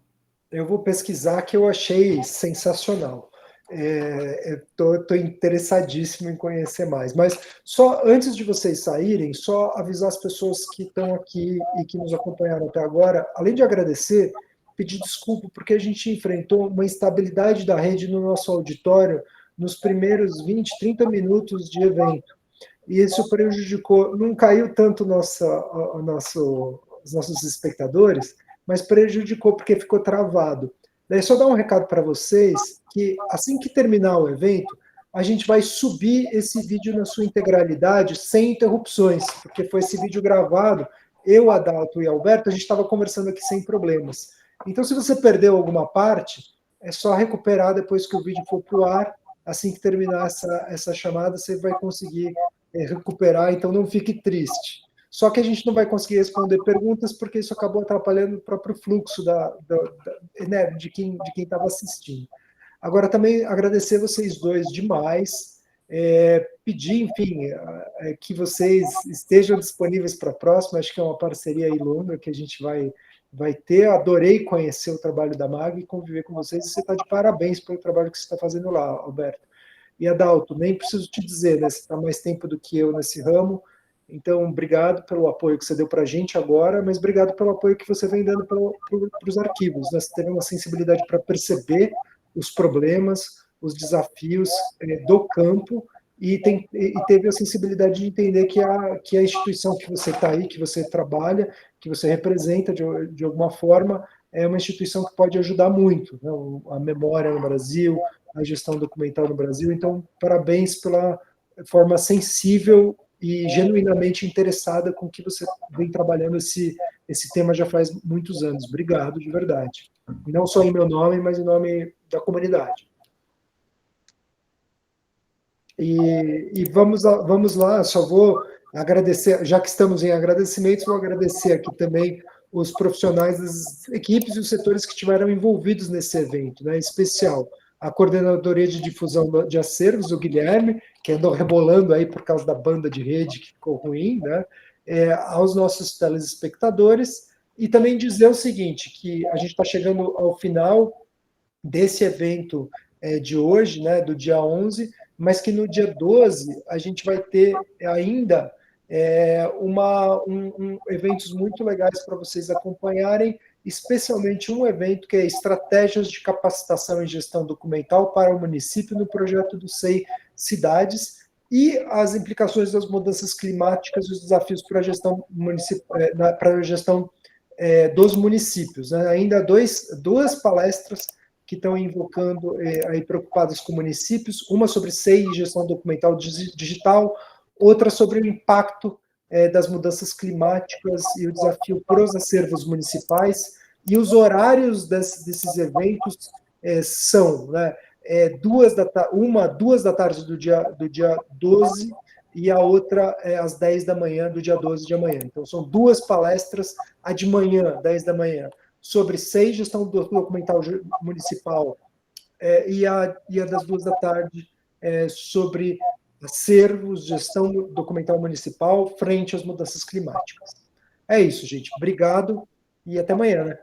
Eu vou pesquisar, que eu achei sensacional. Estou interessadíssimo em conhecer mais. Mas só antes de vocês saírem, só avisar as pessoas que estão aqui e que nos acompanharam até agora, além de agradecer, pedir desculpa, porque a gente enfrentou uma instabilidade da rede no nosso auditório nos primeiros 20, 30 minutos de evento. E isso prejudicou, não caiu tanto os nossos espectadores, mas prejudicou porque ficou travado. Daí só dar um recado para vocês, que assim que terminar o evento, a gente vai subir esse vídeo na sua integralidade, sem interrupções, porque foi esse vídeo gravado, eu, Adalto e Alberto, a gente estava conversando aqui sem problemas. Então, se você perdeu alguma parte, é só recuperar depois que o vídeo for para o ar. Assim que terminar essa chamada, você vai conseguir recuperar, então não fique triste. Só que a gente não vai conseguir responder perguntas, porque isso acabou atrapalhando o próprio fluxo né, de quem estava assistindo. Agora, também agradecer vocês dois demais, pedir, enfim, que vocês estejam disponíveis para a próxima, acho que é uma parceria aí longa que a gente vai ter. Adorei conhecer o trabalho da MAG e conviver com vocês, e você está de parabéns pelo trabalho que você está fazendo lá, Alberto. E Adalto, nem preciso te dizer, né, você está mais tempo do que eu nesse ramo, então obrigado pelo apoio que você deu para a gente agora, mas obrigado pelo apoio que você vem dando para os arquivos, né? Você teve uma sensibilidade para perceber os problemas, os desafios do campo, e teve a sensibilidade de entender que a instituição que você está aí, que você trabalha, que você representa de alguma forma, é uma instituição que pode ajudar muito, né? A memória no Brasil, a gestão documental no Brasil. Então, parabéns pela forma sensível e genuinamente interessada com que você vem trabalhando esse tema já faz muitos anos. Obrigado, de verdade. E não só em meu nome, mas em nome da comunidade. E vamos lá, só vou agradecer, já que estamos em agradecimentos, vou agradecer aqui também os profissionais das equipes e os setores que estiveram envolvidos nesse evento, né, em especial a coordenadoria de difusão de acervos, o Guilherme, que andou rebolando aí por causa da banda de rede que ficou ruim, né? Aos nossos telespectadores, e também dizer o seguinte, que a gente está chegando ao final desse evento de hoje, né, do dia 11, mas que no dia 12 a gente vai ter ainda eventos muito legais para vocês acompanharem, especialmente um evento que é Estratégias de Capacitação e Gestão Documental para o Município no projeto do SEI Cidades, e as implicações das mudanças climáticas e os desafios para a gestão, dos municípios. Né? Ainda duas palestras que estão invocando, aí preocupadas com municípios, uma sobre SEI e gestão documental digital, outra sobre o impacto das mudanças climáticas e o desafio para os acervos municipais, e os horários desses eventos são, né, 2 da tarde do dia 12, e a outra às 10 da manhã do dia 12 de amanhã. Então, são duas palestras, a de manhã, 10 da manhã, sobre SEI, gestão documental municipal, e a das 2 da tarde sobre acervos, gestão documental municipal frente às mudanças climáticas. É isso, gente. Obrigado e até amanhã, né?